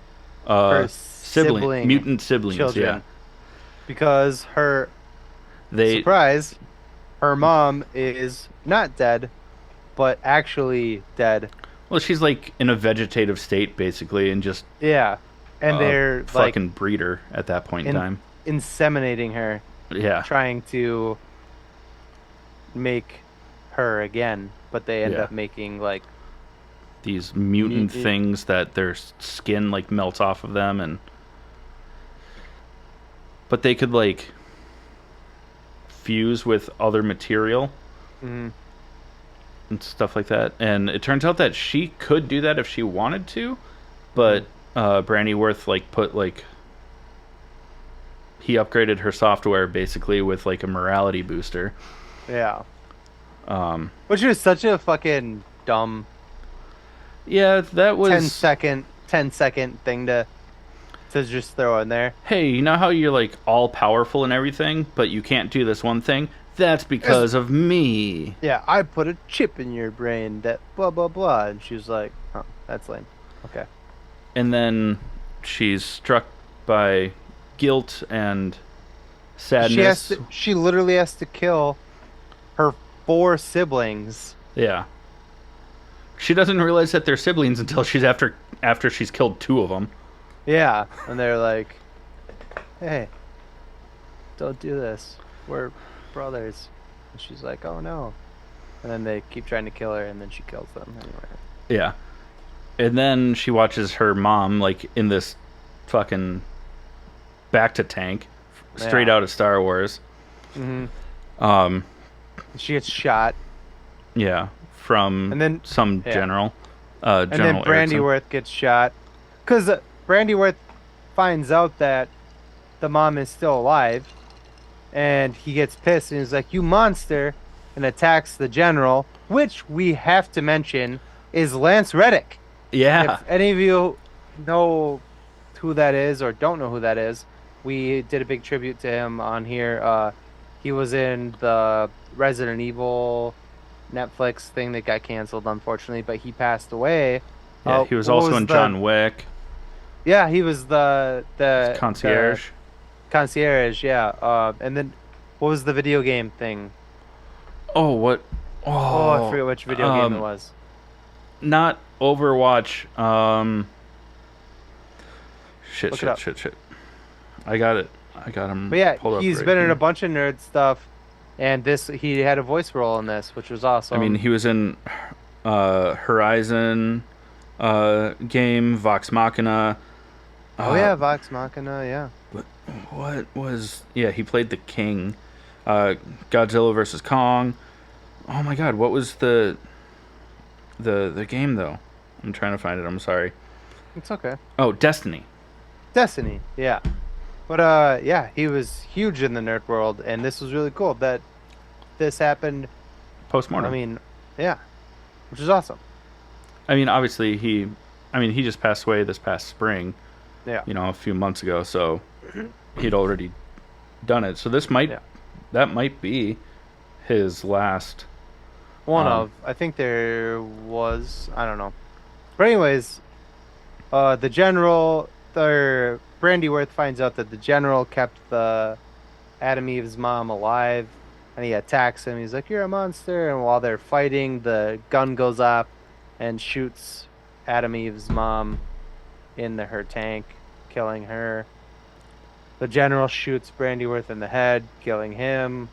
Her sibling Mutant siblings, yeah. children, because her They surprise, her mom is not dead, but actually dead. well, she's like in a vegetative state basically and just Yeah, and a they're like fucking breeder at that point in in time. inseminating her, Yeah. trying to make her again, but they end Yeah. up making like These mutant mutant. things that their skin like melts off of them, and but they could like fuse with other material Mm, and stuff like that. And it turns out that she could do that if she wanted to, but mm, Brandyworth like put like he upgraded her software basically with like a morality booster. Yeah. Um, Which is such a fucking dumb yeah, that was. 10-second thing to just throw in there. Hey, you know how you're like all powerful and everything, but you can't do this one thing? That's It's, because of me. yeah, I put a chip in your brain that blah blah blah. And she was like, oh, that's lame. Okay. And then she's struck by guilt and sadness. She literally has to kill her four siblings. Yeah. She doesn't realize that they're siblings until she's after she's killed two of them. Yeah. And they're like, hey, don't do this. We're brothers. And she's like, oh no. And then they keep trying to kill her, and then she kills them anyway. Yeah. And then she watches her mom like in this fucking back to tank straight Yeah. out of Star Wars. Hmm. Um She gets shot, yeah, from and then some yeah, general and then General Erickson. Brandyworth gets shot because Brandyworth finds out that the mom is still alive, and he gets pissed and he's like, "You monster!" and attacks the general, which we have to mention is Lance Reddick. Yeah. If any of you know who that is or don't know who that is, we did a big tribute to him on here. He was in the Resident Evil Netflix thing that got canceled, unfortunately, but he passed away. Yeah, he was What also was in the? John Wick. Yeah, he was the Concierge. concierge. Yeah. And then what was the video game thing? Oh, what? Oh, I Oh, forget which video game it was. not Overwatch. Shit, Look it shit, up. shit, shit. I got it. I got him But yeah, pulled up he's right been in a here. bunch of nerd stuff, and this he had a voice role in this, which was I mean, awesome. he was in Horizon game, Vox Machina. Oh Uh, yeah, Vox Machina. Yeah. what was? Yeah, he played the king. Godzilla versus Kong. Oh my God, what was the game though? I'm trying to find it. I'm sorry. It's okay. Oh, Destiny. Destiny. Yeah. But yeah, he was huge in the nerd world, and this was really cool that this happened. I Postmortem. mean, yeah, which is awesome. I mean, obviously he just passed away this past spring. Yeah. A few months ago, so he'd already done it. So Yeah. that might be his last. One Um, of. I think there was. I don't know. But anyways, the general, the Brandyworth finds out that the general kept the Adam Eve's mom alive, and he attacks him. He's like, "You're a monster!" And while they're fighting, the gun goes off and shoots Adam Eve's mom in her tank, killing her. The general shoots Brandyworth in the head, killing him.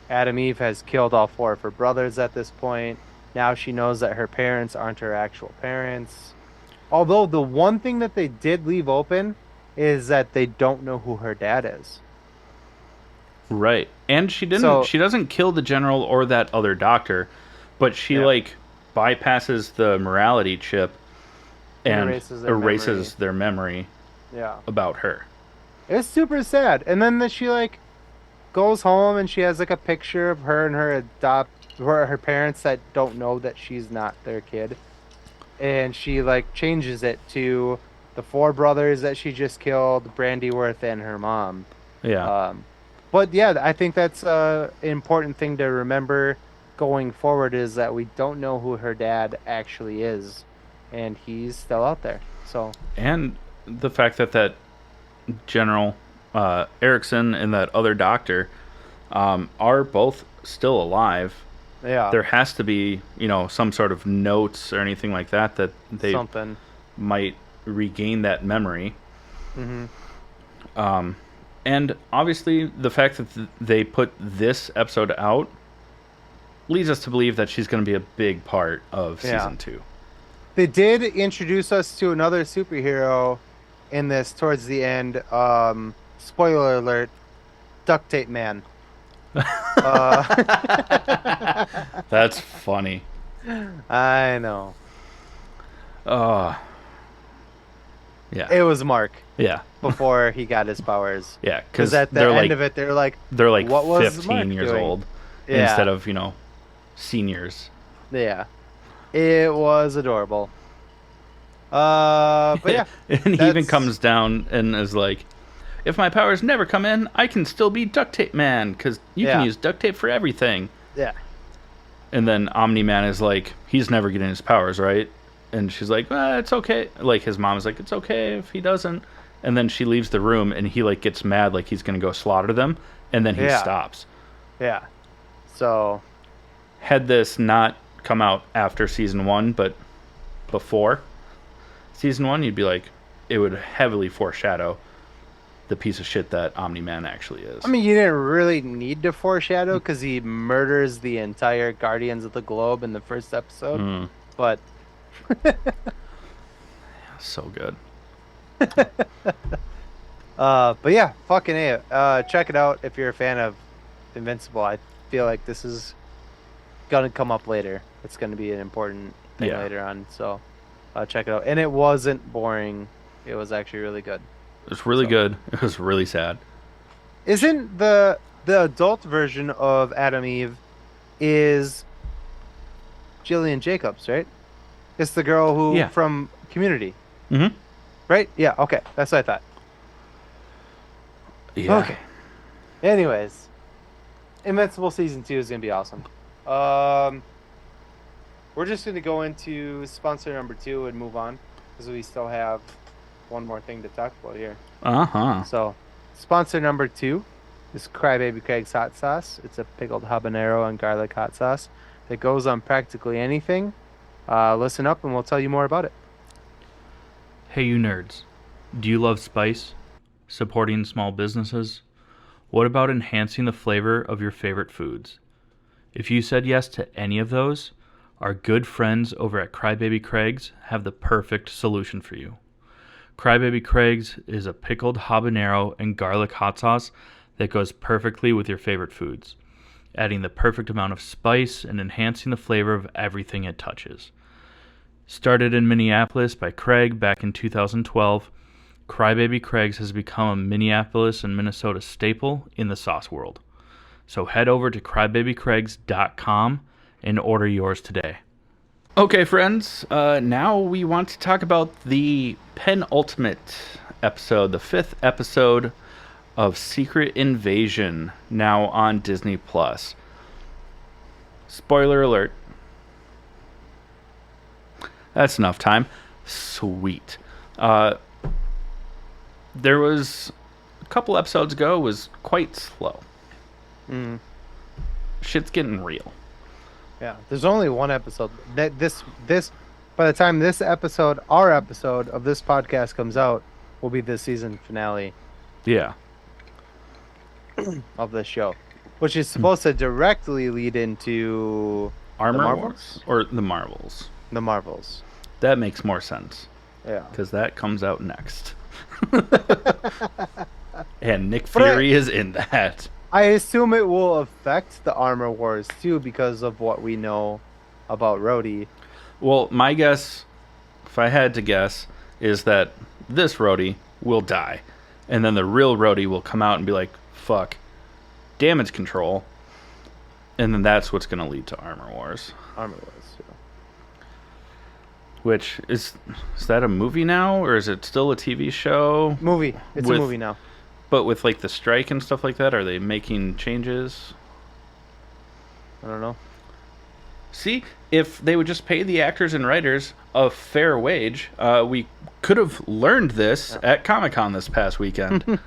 Adam Eve has killed all four of her brothers at this point. Now she knows that her parents aren't her actual parents. Although the one thing that they did leave open is that they don't know who her dad is. right, and she didn't. So She doesn't kill the general or that other doctor, but she yeah, like bypasses the morality chip and and erases their memory. erases their memory Yeah, about her. it's super sad. And then she like goes home and she has like a picture of her and her parents that don't know that she's not their kid, and she like changes it to the four brothers that she just killed, Brandyworth and her mom. Yeah, But yeah, I think that's a important thing to remember going forward is that we don't know who her dad actually is, and he's still out there. So and the fact that General Erickson and that other doctor are both still alive. yeah, There has to be, some sort of notes or anything like that that they something. might regain that memory. Hmm. And obviously, the fact that they put this episode out leads us to believe that she's going to be a big part of Yeah, season two. they did introduce us to another superhero in this towards the end. Spoiler alert: Duct Tape Man. Uh, That's funny. I know. Uh, Yeah. It was Mark Yeah. before he got his powers. Yeah, Because because at the end of it, they're like what was 15 Mark years doing? old instead Yeah, of seniors. yeah. It was adorable. But yeah, And he even that's comes down and is like, "If my powers never come in, I can still be Duct Tape Man because you can yeah, use duct tape for everything." yeah, And then Omni Man is like, "He's never getting his powers, right?" And she's like, "It's okay." Like his mom is like, "It's okay if he doesn't." And then she leaves the room, and he like gets mad, like he's gonna go slaughter them, and then he yeah, stops. yeah. So Had this not come out after season 1, but before season 1, you'd be like, it would heavily foreshadow the piece of shit that Omni Man actually is. I mean, you didn't really need to foreshadow because he murders the entire Guardians of the Globe in the first episode. Mm, But so good. but yeah, fucking A. Check it out if you're a fan of Invincible. I feel like this is gonna come up later. It's gonna be an important thing Yeah. later on. So check it out. And it wasn't boring. It was actually really good. It was really So good. It was really sad. isn't the adult version of Adam Eve is Jillian Jacobs, right? It's the girl who Yeah. from Community, Mm-hmm. right? Yeah, okay. That's what I thought. Yeah. Okay. Anyways, Invincible season 2 is gonna be awesome. Um, we're just gonna go into sponsor number 2 and move on because we still have one more thing to talk about here. Uh-huh. So, sponsor number 2 is Crybaby Craig's hot sauce. It's a pickled habanero and garlic hot sauce that goes on practically anything. Listen up and we'll tell you more about it. Hey, you nerds. Do you love spice? Supporting small businesses? What about enhancing the flavor of your favorite foods? If you said yes to any of those, our good friends over at Crybaby Craig's have the perfect solution for you. Crybaby Craig's is a pickled habanero and garlic hot sauce that goes perfectly with your favorite foods, adding the perfect amount of spice and enhancing the flavor of everything it touches. Started in Minneapolis by Craig back in 2012, Crybaby Craig's has become a Minneapolis and Minnesota staple in the sauce world. So head over to crybabycraigs.com and order yours today. Okay, friends, now we want to talk about the penultimate episode, the 5th episode of Secret Invasion, now on Disney+. Spoiler alert. That's enough time. Sweet. There was a couple episodes ago was quite slow. Mm. Shit's getting real. Yeah, there's only one episode. This by the time this episode, our episode of this podcast comes out, will be the season finale Yeah. of this show, which is supposed to directly lead into Armor Marvels? Wars or the Marvels. the Marvels. That makes more sense Yeah. because that comes out next. And Nick But Fury is in that. I assume it will affect the Armor Wars too because of what we know about Rhodey. Well, my guess, if I had to guess, is that this Rhodey will die. And then the real Rhodey will come out and be like, fuck, damage control. And then that's what's going to lead to Armor Wars. Armor Wars. Yeah. Which, is that a movie now? Or is it still a TV show? Movie. It's a movie now. But with like the strike and stuff like that, are they making changes? I don't know. See, if they would just pay the actors and writers a fair wage, we could have learned this at Comic-Con this past weekend.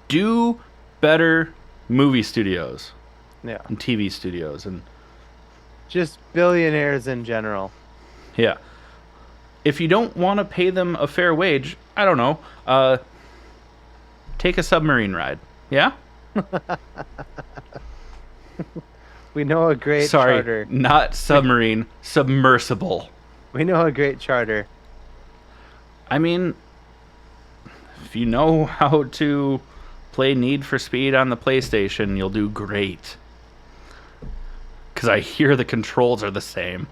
Do better movie studios Yeah. and TV studios. And Just billionaires in general. yeah, if you don't want to pay them a fair wage, I don't know, take a submarine ride. Yeah? We know a great Sorry, charter. not submarine, submersible. We know a great charter. I mean, if you know how to play Need for Speed on the PlayStation, you'll do great. Because I hear the controls are the same.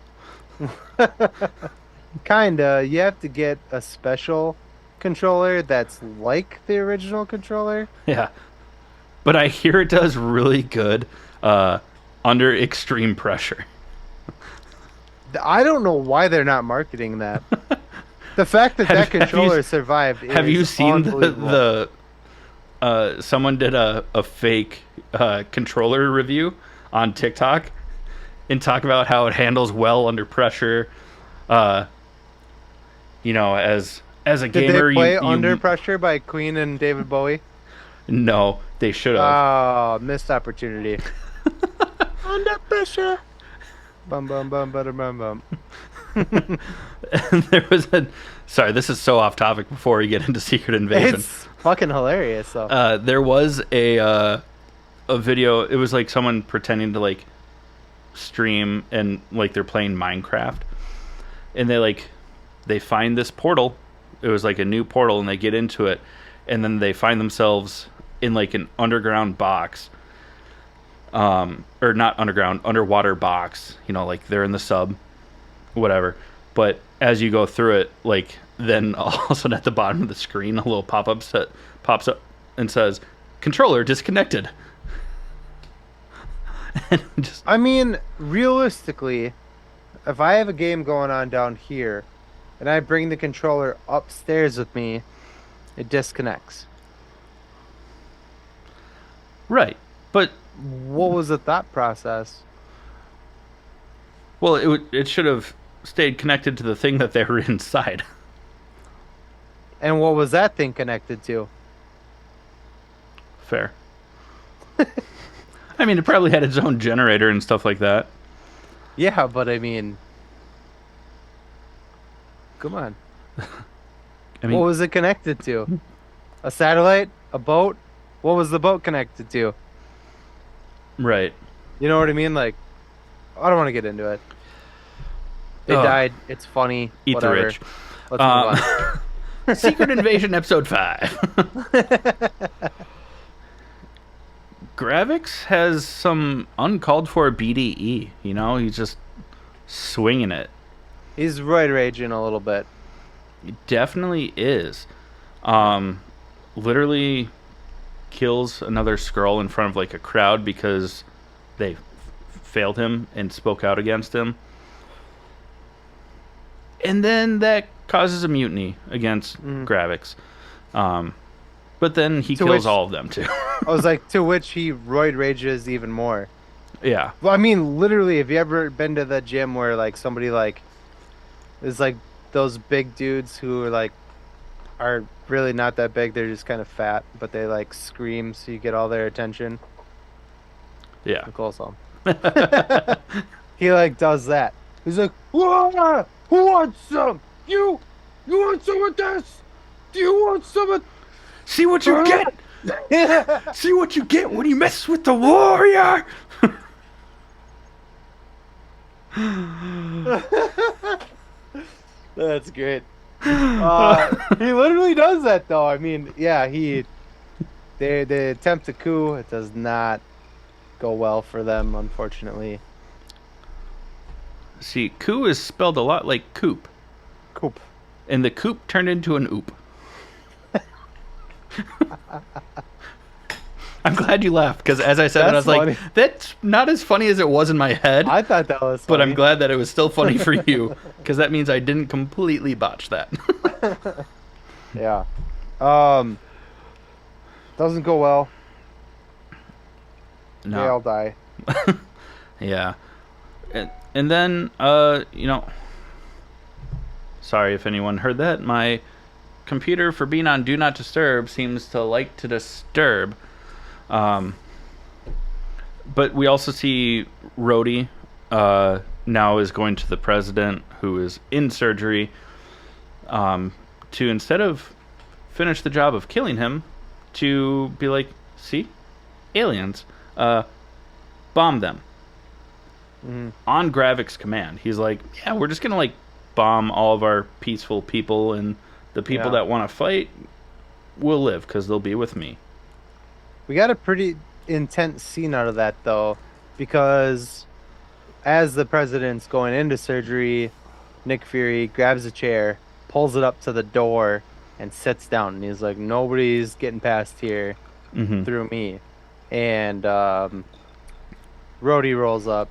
Kinda. You have to get a special controller that's like the original controller. Yeah, but I hear it does really good uh, under extreme pressure. I don't know why they're not marketing that. The fact that have that have you controller survived have you is seen unbelievable. the someone did a fake controller review on TikTok and talk about how it handles well under pressure. Uh, as a Did they gamer, play Under you Pressure by Queen and David Bowie? no, they should have. Oh, missed opportunity. Under pressure. Bum bum bum bum bum. There was a sorry, this is so off topic. Before we get into Secret Invasion, It's fucking hilarious though. there was a video. It was like someone pretending to like stream and like they're playing Minecraft, and they find this portal. It was like a new portal, and they get into it, and then they find themselves in like an underground box, or not underground, underwater box. Like they're in the sub, whatever. But as you go through it, like then all of a sudden at the bottom of the screen, a little pop up set pops up and says, "Controller disconnected." And just I mean, realistically, if I have a game going on down here and I bring the controller upstairs with me, it disconnects. right, but What was the thought process? well, it should have stayed connected to the thing that they were inside. And what was that thing connected to? Fair. I mean, it probably had its own generator and stuff like that. Yeah, but I mean, come on. I What mean, was it connected to? A satellite? A boat? What was the boat connected to? right. You know what I mean? Like, I don't want to get into it. It Ugh, died. It's funny. eat the Whatever. rich. Let's move Um, on. Secret Invasion Episode 5. Gravix has some uncalled for BDE. He's just swinging it. He's roid raging a little bit. It definitely is. Um, Literally kills another Skrull in front of like a crowd because they failed him and spoke out against him. And then that causes a mutiny against Mm. Gravix. Um, but then he To kills which all of them too. I was like, to which he roid rages even more. Yeah. Well, I mean, literally, have you ever been to the gym where like somebody like is like those big dudes who are really not that big, they're just kind of fat, but they like scream so you get all their attention. Yeah. Nicole saw him. He like does that. He's like, "Whoa, who wants some? You want some of this? Do you want some of See what you get. See what you get when you mess with the warrior. That's great. He literally does that though. I mean, yeah, they attempt a coup. It does not go well for them, unfortunately. See, coup is spelled a lot like coop, Coup. and the coop turned into an oop. I'm glad you laughed because as I said it, I was That's funny. like, "That's not as funny as it was in my head." I thought that was But I'm funny. glad that it was still funny for you because that means I didn't completely botch that. Yeah. Um, doesn't go well. They No. all die. Yeah. And then, sorry if anyone heard that. My computer, for being on Do Not Disturb, seems to like to disturb. Um, but we also see Rhodey now is going to the president, who is in surgery, to instead of finish the job of killing him, to be like, see, aliens, bomb them Mhm. on Gravik's command. He's like, yeah, we're just gonna like bomb all of our peaceful people, and the people Yeah. that want to fight will live because they'll be with me. We got a pretty intense scene out of that though, because as the president's going into surgery, Nick Fury grabs a chair, pulls it up to the door, and sits down. And he's like, "Nobody's getting past here Mm-hmm. through me." And Rhodey rolls up,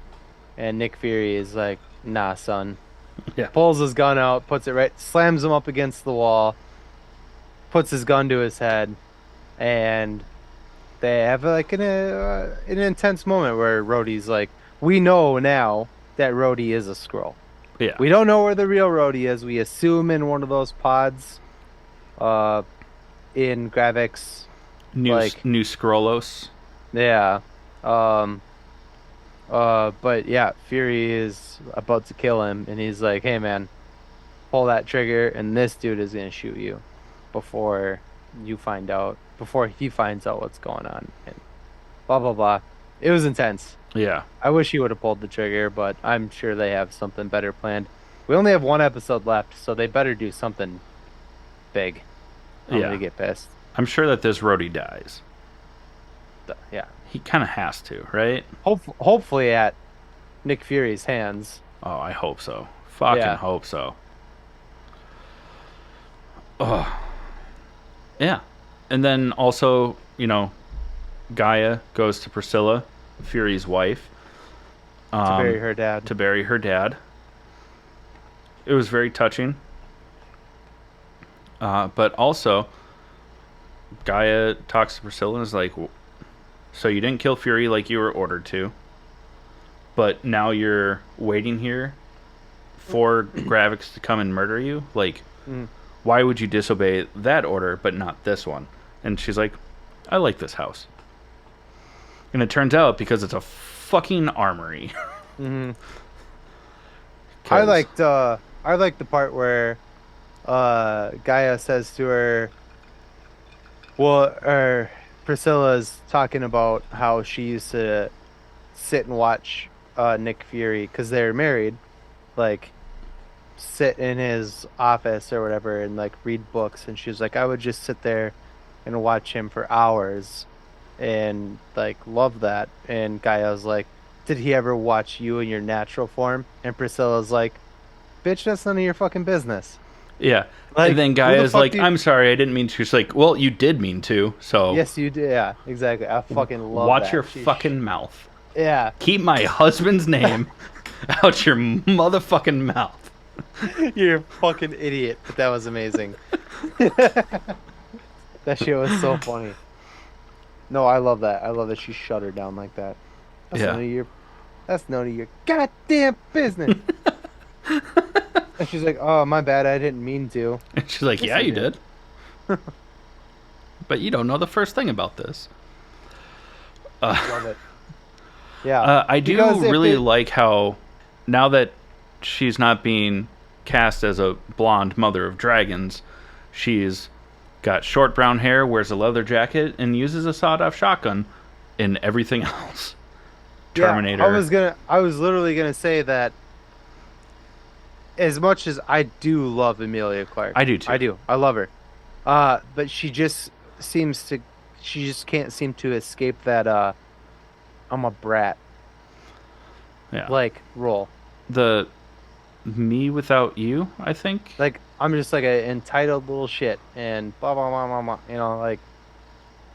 and Nick Fury is like, "Nah, son." Yeah. Pulls his gun out, puts it right, slams him up against the wall, puts his gun to his head, and they have like an intense moment where Rhodey's like, "We know now that Rhodey is a Skrull. Yeah. We don't know where the real Rhodey is. We assume in one of those pods, uh, in Gravix, like, New Scrollos. yeah, um, but yeah, Fury is about to kill him, and he's like, "Hey, man, pull that trigger, and this dude is gonna shoot you before before he finds out what's going on." And blah blah blah. It was intense. Yeah. I wish he would have pulled the trigger, but I'm sure they have something better planned. We only have one episode left, so they better do something big. I'm Yeah. gonna get pissed. I'm sure that this Rhodey dies. Yeah. He kind of has to, right? Hopefully at Nick Fury's hands. Oh, I hope so. Fucking Yeah. hope so. Oh, yeah. And then also, Gaia goes to Priscilla, Fury's wife, To bury um, her dad. to bury her dad. It was very touching. But also, Gaia talks to Priscilla and is like, "So you didn't kill Fury like you were ordered to, but now you're waiting here for Gravix to come and murder you? Like, Mm. why would you disobey that order but not this one?" And she's like, "I like this house." And it turns out because it's a fucking armory. Hmm. I 'Cause- liked I liked the part where Gaia says to her, well, Priscilla's talking about how she used to sit and watch Nick Fury because they're married, like sit in his office or whatever and like read books, and she was like, I would just sit there and watch him for hours and like love that. And Gaia was like, did he ever watch you in your natural form? And Priscilla's like, bitch, that's none of your fucking business. yeah. And Like, then who the Gaia's fuck like, do you... "I'm sorry, I didn't mean to." She's like, "Well, you did mean to, so Yes, you did. Yeah, exactly. I fucking love watch that. your fucking mouth. Yeah. Keep my husband's name out your motherfucking mouth." You're a fucking idiot, but that was amazing. That shit was so funny. No, I love that. I love that she shut her down like that. That's Yeah. none of your that's none of your goddamn business. And she's like, "Oh, my bad. I didn't mean to." And she's like, Yes, "Yeah, you you did. did. But you don't know the first thing about this." Love it. Yeah. I do Because if really it like how now that she's not being cast as a blonde mother of dragons, she's got short brown hair, wears a leather jacket, and uses a sawed-off shotgun in everything else. yeah, Terminator. I was literally gonna say that as much as I do love Amelia Clark, I do too. I do. I love her. But seems to she just can't seem to escape that I'm a brat Yeah. like role. The Me Without You, I think. Like I'm just like an entitled little shit and blah blah blah blah blah. Like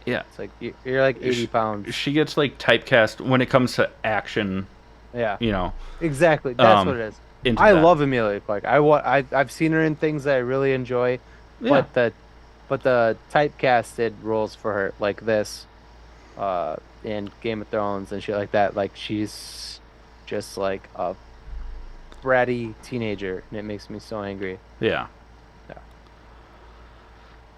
Yeah. it's like you're like 80 pounds. She gets like typecast when it comes to action, Yeah, you know, exactly. That's um, what it is. into I that. love Amelia Clark. I've seen her in things that I really enjoy, Yeah. but the typecasted roles for her like this, in Game of Thrones and shit like that, like she's just like a bratty teenager, and it makes me so angry. Yeah. Yeah.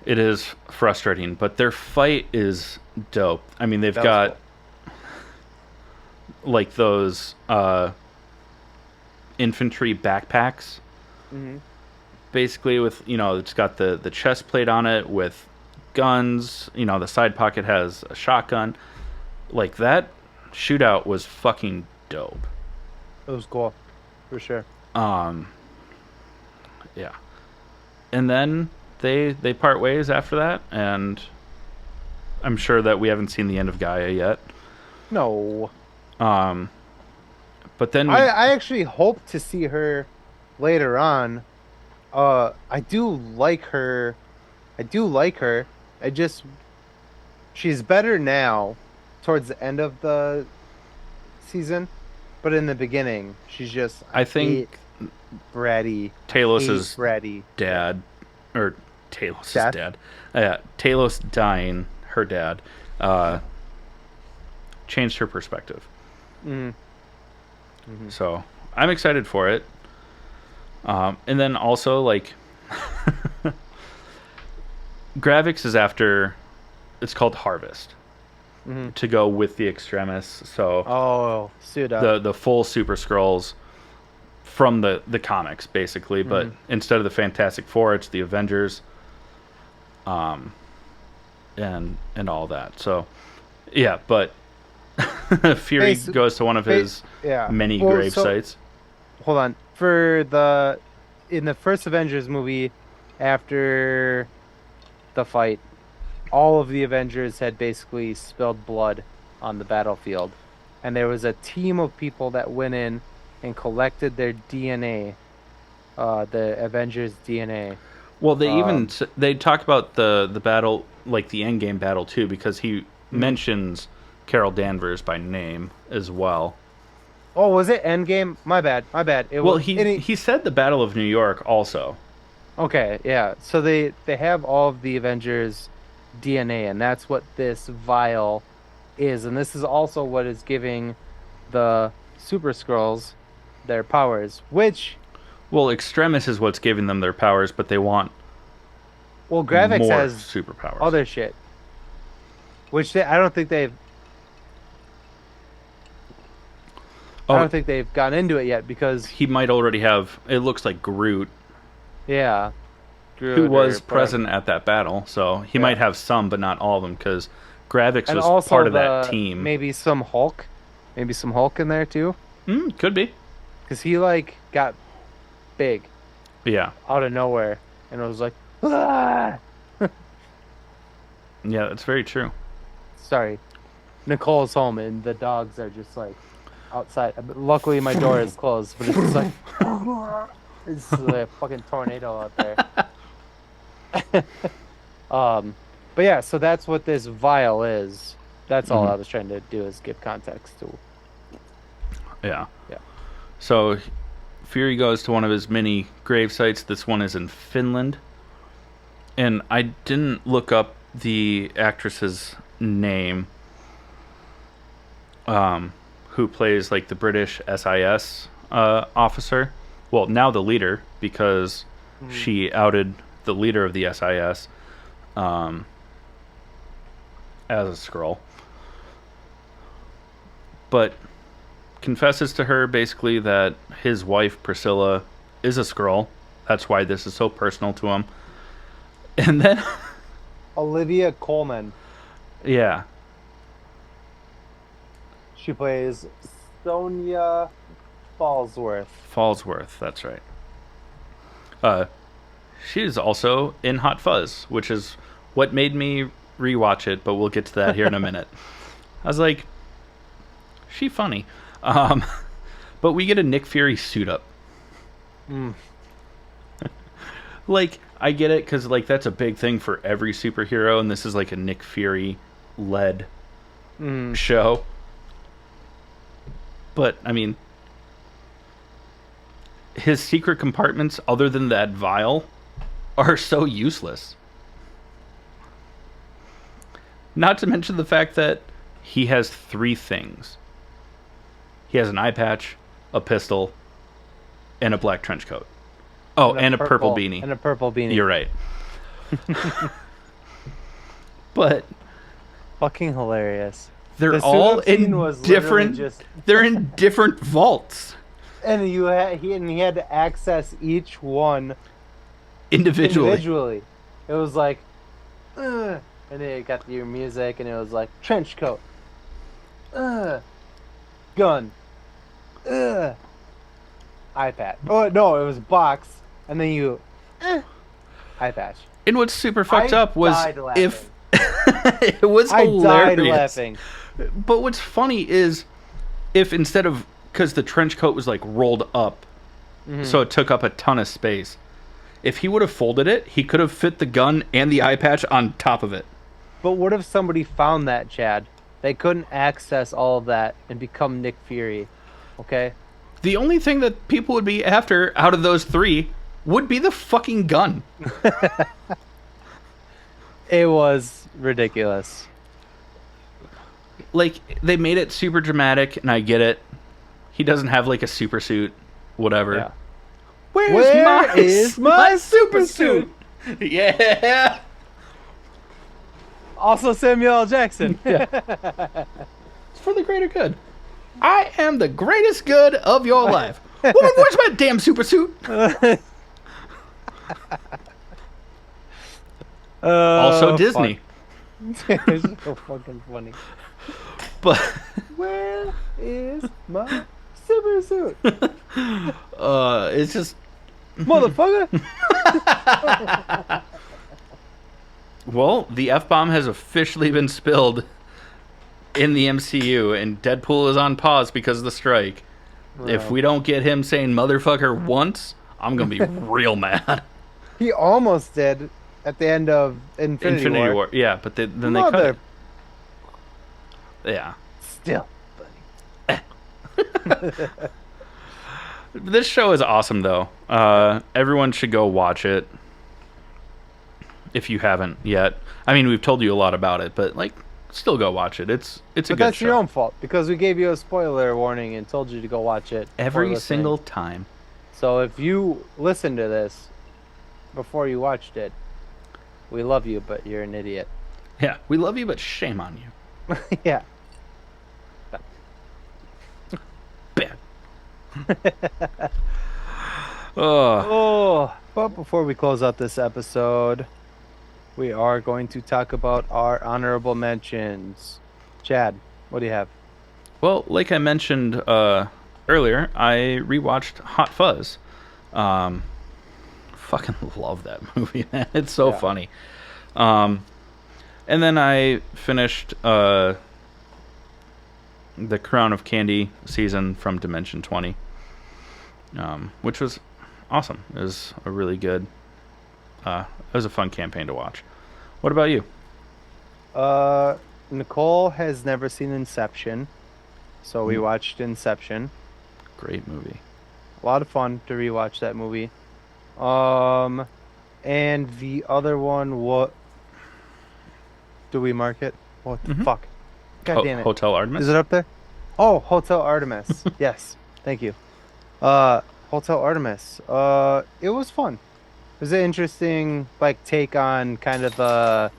It is frustrating, but their fight is dope. I mean, they've That was got cool. like those infantry backpacks, Hmm. basically with it's got the chest plate on it with guns. The side pocket has a shotgun. Like that shootout was fucking dope. It was cool, for sure. Um, yeah, and then they part ways after that, and I'm sure that we haven't seen the end of Gaia yet. No, Um, but then I actually hope to see her later on. I do like her. I do like her. I just she's better now towards the end of the season, but in the beginning, she's just I I think hate bratty. I hate Talos's bratty. Yeah. dad, or Talos's Death. dad, Talos dying, her dad, uh, Yeah. changed her perspective. Mm-hmm. Mm-hmm. So I'm excited for it. And then also, like, Gravix is after, it's called Harvest, Mm-hmm. to go with the Extremis. So Oh, Suda. the full Super Scrolls from the comics, basically. But Mm-hmm. instead of the Fantastic Four, it's the Avengers, and all that. So yeah, but Fury Base, goes to one of his yeah. many Well, grave so sites. hold on. For the in the first Avengers movie, after the fight, all of the Avengers had basically spilled blood on the battlefield. And there was a team of people that went in and collected their DNA, the Avengers DNA. Well, Um, they talk about the battle, like the end game battle too, because he mhm. mentions Carol Danvers by name as well. Oh, was it Endgame? My bad. My bad. It Well, was he said the Battle of New York also. okay, yeah. So they have all of the Avengers DNA, and that's what this vial is. And this is also what is giving the Super Skrulls their powers, which Well, Extremis is what's giving them their powers, but they want well, Gravix more has superpowers. other shit, which I don't think Oh, they've gone into it yet because he might already have. It looks like Groot, yeah, who Groot or was whatever. present at that battle, so he might Yeah. have some, but not all of them, because Gravix And was part also of that the team. maybe some Hulk in there too, Could be. because he like got big Yeah, out of nowhere and it was like, ah! yeah, that's very true. Sorry, Nicole's home and the dogs are just like outside. Luckily, my door is closed, but it's just like it's a fucking tornado out there. Um, but yeah, so that's what this vial is. That's all Hmm. I was trying to do is give context to. Yeah. Yeah. So Fury goes to one of his many grave sites. This one is in Finland. And I didn't look up the actress's name, who plays like the British SIS officer. Well, now the leader, because Mhm. she outed the leader of the SIS, um, as a Skrull. But confesses to her basically that his wife Priscilla is a Skrull. That's why this is so personal to him. And then, Olivia Colman. yeah, She plays Sonia Fallsworth. Fallsworth. That's right. Uh, she's also in Hot Fuzz, which is what made me rewatch it. But we'll get to that here in a minute. I was like, she funny. Um, but we get a Nick Fury suit up. Mm. Like, I get it because like that's a big thing for every superhero, and this is like a Nick Fury led Mm. show. But I mean, his secret compartments, other than that vial, are so useless. Not to mention the fact that he has three things. He has an eye patch, a pistol, and a black trench coat. Oh, and a purple beanie. And a purple beanie. You're right. But Fucking hilarious. they're The all suit-up scene in was literally different. just, They're in different vaults and he had to access each one individually. individually. It was like, ugh. And then it got your music, and it was like trench coat, gun, ugh, eye patch. Oh no, it was box, and then you, eye patch. And what's super fucked I up was died if laughing. it was I died hilarious. laughing. But what's funny is if instead of because the trench coat was like rolled up Hmm. so it took up a ton of space. If he would have folded it, he could have fit the gun and the eye patch on top of it. But what if somebody found that, Chad? They couldn't access all of that and become Nick Fury. Okay? The only thing that people would be after out of those three would be the fucking gun. It was ridiculous. Like, they made it super dramatic, and I get it. He doesn't have, like, a super suit, whatever. Yeah. Where's Where is my super suit? Yeah. Also Samuel L. Jackson. Yeah. It's for the greater good. I am the greatest good of your life. Woman, where's my damn super suit? Also Disney. It's so fucking funny. But Where is my super suit? it's just Motherfucker. well, the F-bomb has officially been spilled in the MCU and Deadpool is on pause because of the strike. If we don't get him saying motherfucker once, I'm going to be real mad. He almost did at the end of Infinity War. Yeah, but then they cut it. Yeah. Still funny. This show is awesome, though. Everyone should go watch it if you haven't yet. I mean, we've told you a lot about it, but like, still go watch it. It's a But good that's show. your own fault because we gave you a spoiler warning and told you to go watch it before Every listening. single time. So if you listen to this before you watched it, we love you, but you're an idiot. Yeah, we love you, but shame on you. Yeah. Bad. Oh, Oh, but before we close out this episode, we are going to talk about our honorable mentions. Chad, what do you have? well, like I mentioned earlier, I rewatched Hot Fuzz. Fucking love that movie, man. It's so Yeah. funny. And then I finished the Crown of Candy season from Dimension 20, which was awesome. It was a really good. It was a fun campaign to watch. What about you? Nicole has never seen Inception, so we watched Inception. Great movie. A lot of fun to rewatch that movie. And the other one, what do we mark it? What the fuck? God damn it. Hotel Artemis. Is it up there? Oh, Hotel Artemis. Yes. Thank you. Hotel Artemis. It was fun. It was an interesting like take on kind of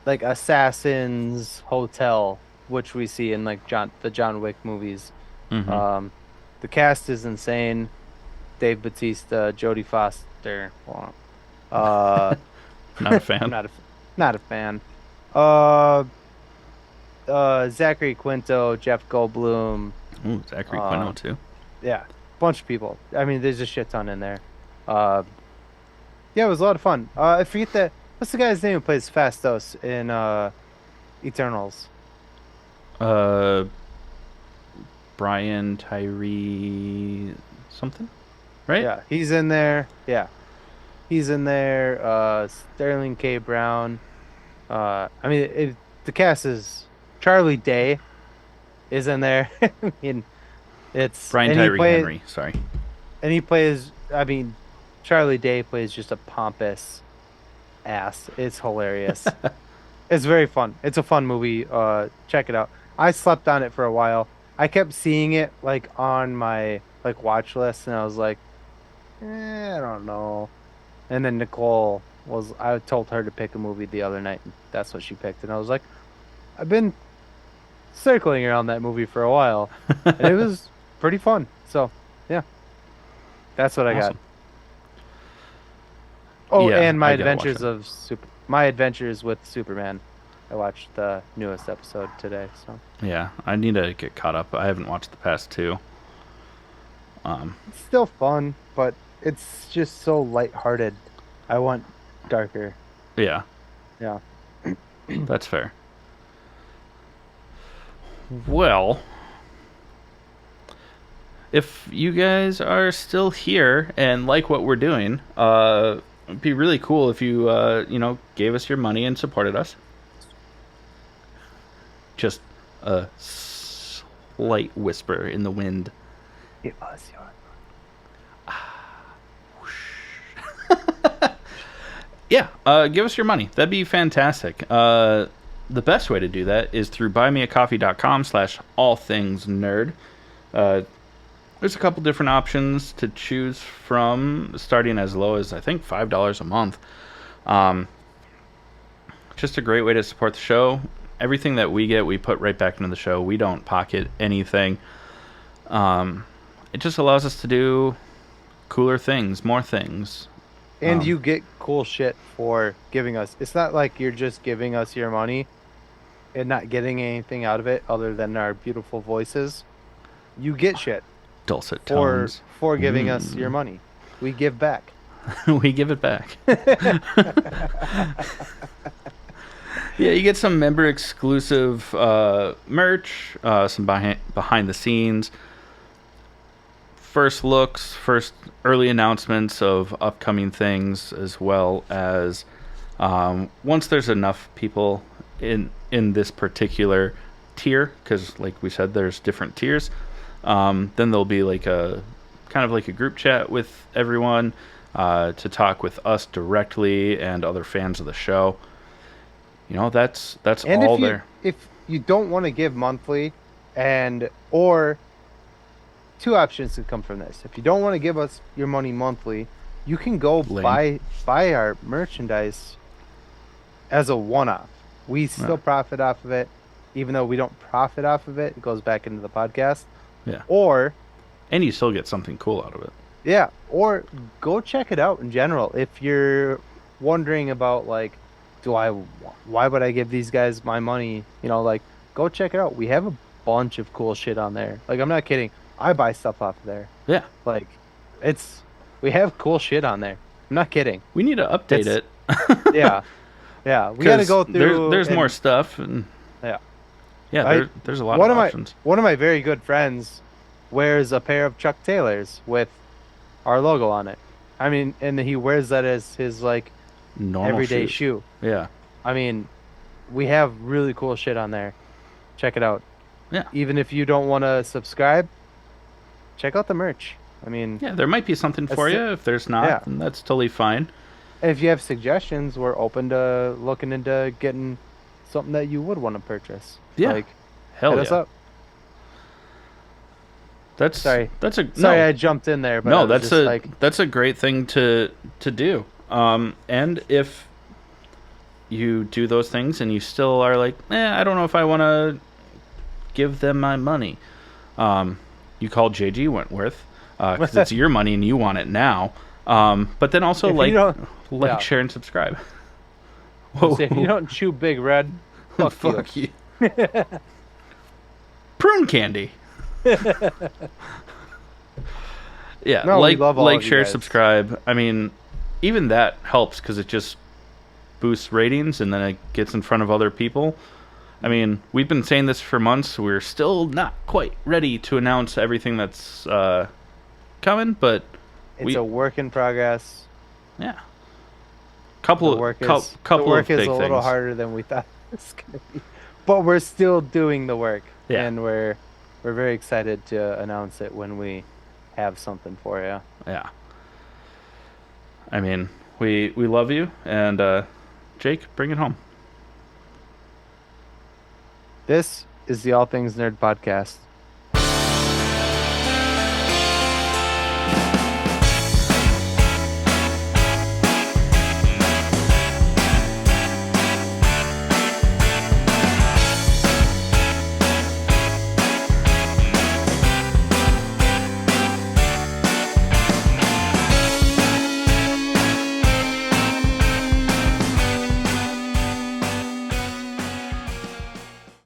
like Assassin's Hotel, which we see in like the John Wick movies. Mhm. The cast is insane. Dave Bautista, Jodie Foster. Not a fan. Not a fan. Zachary Quinto, Jeff Goldblum. Ooh, Zachary Quinto too. Yeah, bunch of people. I mean, there's a shit ton in there. Yeah, it was a lot of fun. I forget that. What's the guy's name who plays Fastos in Eternals? Brian Tyree something, right? Yeah, he's in there. Yeah, he's in there. Sterling K. Brown. I mean, the cast is Charlie Day is in there. I mean, it's Brian and he Tyree plays- Henry. Sorry. And he plays. I mean, Charlie Day plays just a pompous ass. It's hilarious. It's very fun. It's a fun movie. Check it out. I slept on it for a while. I kept seeing it like on my like watch list, and I was like, I don't know. And then Nicole I told her to pick a movie the other night, and that's what she picked. And I was like, I've been circling around that movie for a while, and it was pretty fun. So, yeah, that's what I got. Awesome. Oh, Yeah, and I gotta watch it. My Adventures with Superman. I watched the newest episode today. So Yeah, I need to get caught up. I haven't watched the past two. it's still fun, but it's just so lighthearted. I want darker. Yeah, Yeah. that's fair. Well, if you guys are still here and like what we're doing, it'd be really cool if you, gave us your money and supported us. Just a slight whisper in the wind. It was your. Yeah, give us your money. That'd be fantastic. The best way to do that is through buymeacoffee.com/allthingsnerd. Uh, there's a couple different options to choose from, starting as low as I think $5 a month. Um, just a great way to support the show. Everything that we get, we put right back into the show. We don't pocket anything. It just allows us to do cooler things, more things. And you get cool shit for giving us. It's not like you're just giving us your money and not getting anything out of it other than our beautiful voices. You get shit Dulcet for tones. for giving us your money. We give back. We give it back. Yeah, you get some member exclusive merch, some behind the scenes, first looks, first early announcements of upcoming things, as well as once there's enough people in this particular tier, because like we said, there's different tiers. Then there'll be like a kind of like a group chat with everyone to talk with us directly and other fans of the show. That's And all there. if you don't want to give monthly, and or two options could come from this. If you don't want to give us your money monthly, you can go Lame. buy our merchandise as a one-off. We still profit off of it, even though we don't profit off of it. It goes back into the podcast. Yeah. Or And you still get something cool out of it. yeah, or go check it out in general. If you're wondering about like, why would I give these guys my money? Like, go check it out. We have a bunch of cool shit on there. Like, I'm not kidding. I buy stuff off of there. Yeah. Like, we have cool shit on there. I'm not kidding. We need to update it. Yeah. Yeah. We got to go through. There's more stuff. And yeah. yeah, there's a lot one of of options. One of my very good friends wears a pair of Chuck Taylors with our logo on it. I mean, and he wears that as his like Normal everyday shoes. shoe. Yeah. I mean, we have really cool shit on there. Check it out. Yeah. Even if you don't want to subscribe, check out the merch. I mean, Yeah, there might be something for you. If there's not, then that's totally fine. and if you have suggestions, we're open to looking into getting something that you would want to purchase. Yeah. Like, Hell hit yeah. us up. Sorry. That's a Sorry, no. I jumped in there, but No, I was that's just a like, that's a great thing to do. And if you do those things and you still are like, I don't know if I want to give them my money, you call JG Wentworth because it's your money and you want it now. But then also If you don't- yeah. share, and subscribe. if you don't chew Big Red, fuck, Fuck you. Prune candy. Yeah, No, we love all of you share, guys. subscribe. I mean, even that helps because it just boosts ratings and then it gets in front of other people. I mean, we've been saying this for months. We're still not quite ready to announce everything that's coming, but It's a work in progress. yeah, The couple work is of big a little things. harder than we thought it was gonna be, but we're still doing the work, Yeah. and we're very excited to announce it when we have something for you. Yeah. I mean, we love you, and Jake, bring it home. This is the All Things Nerd podcast.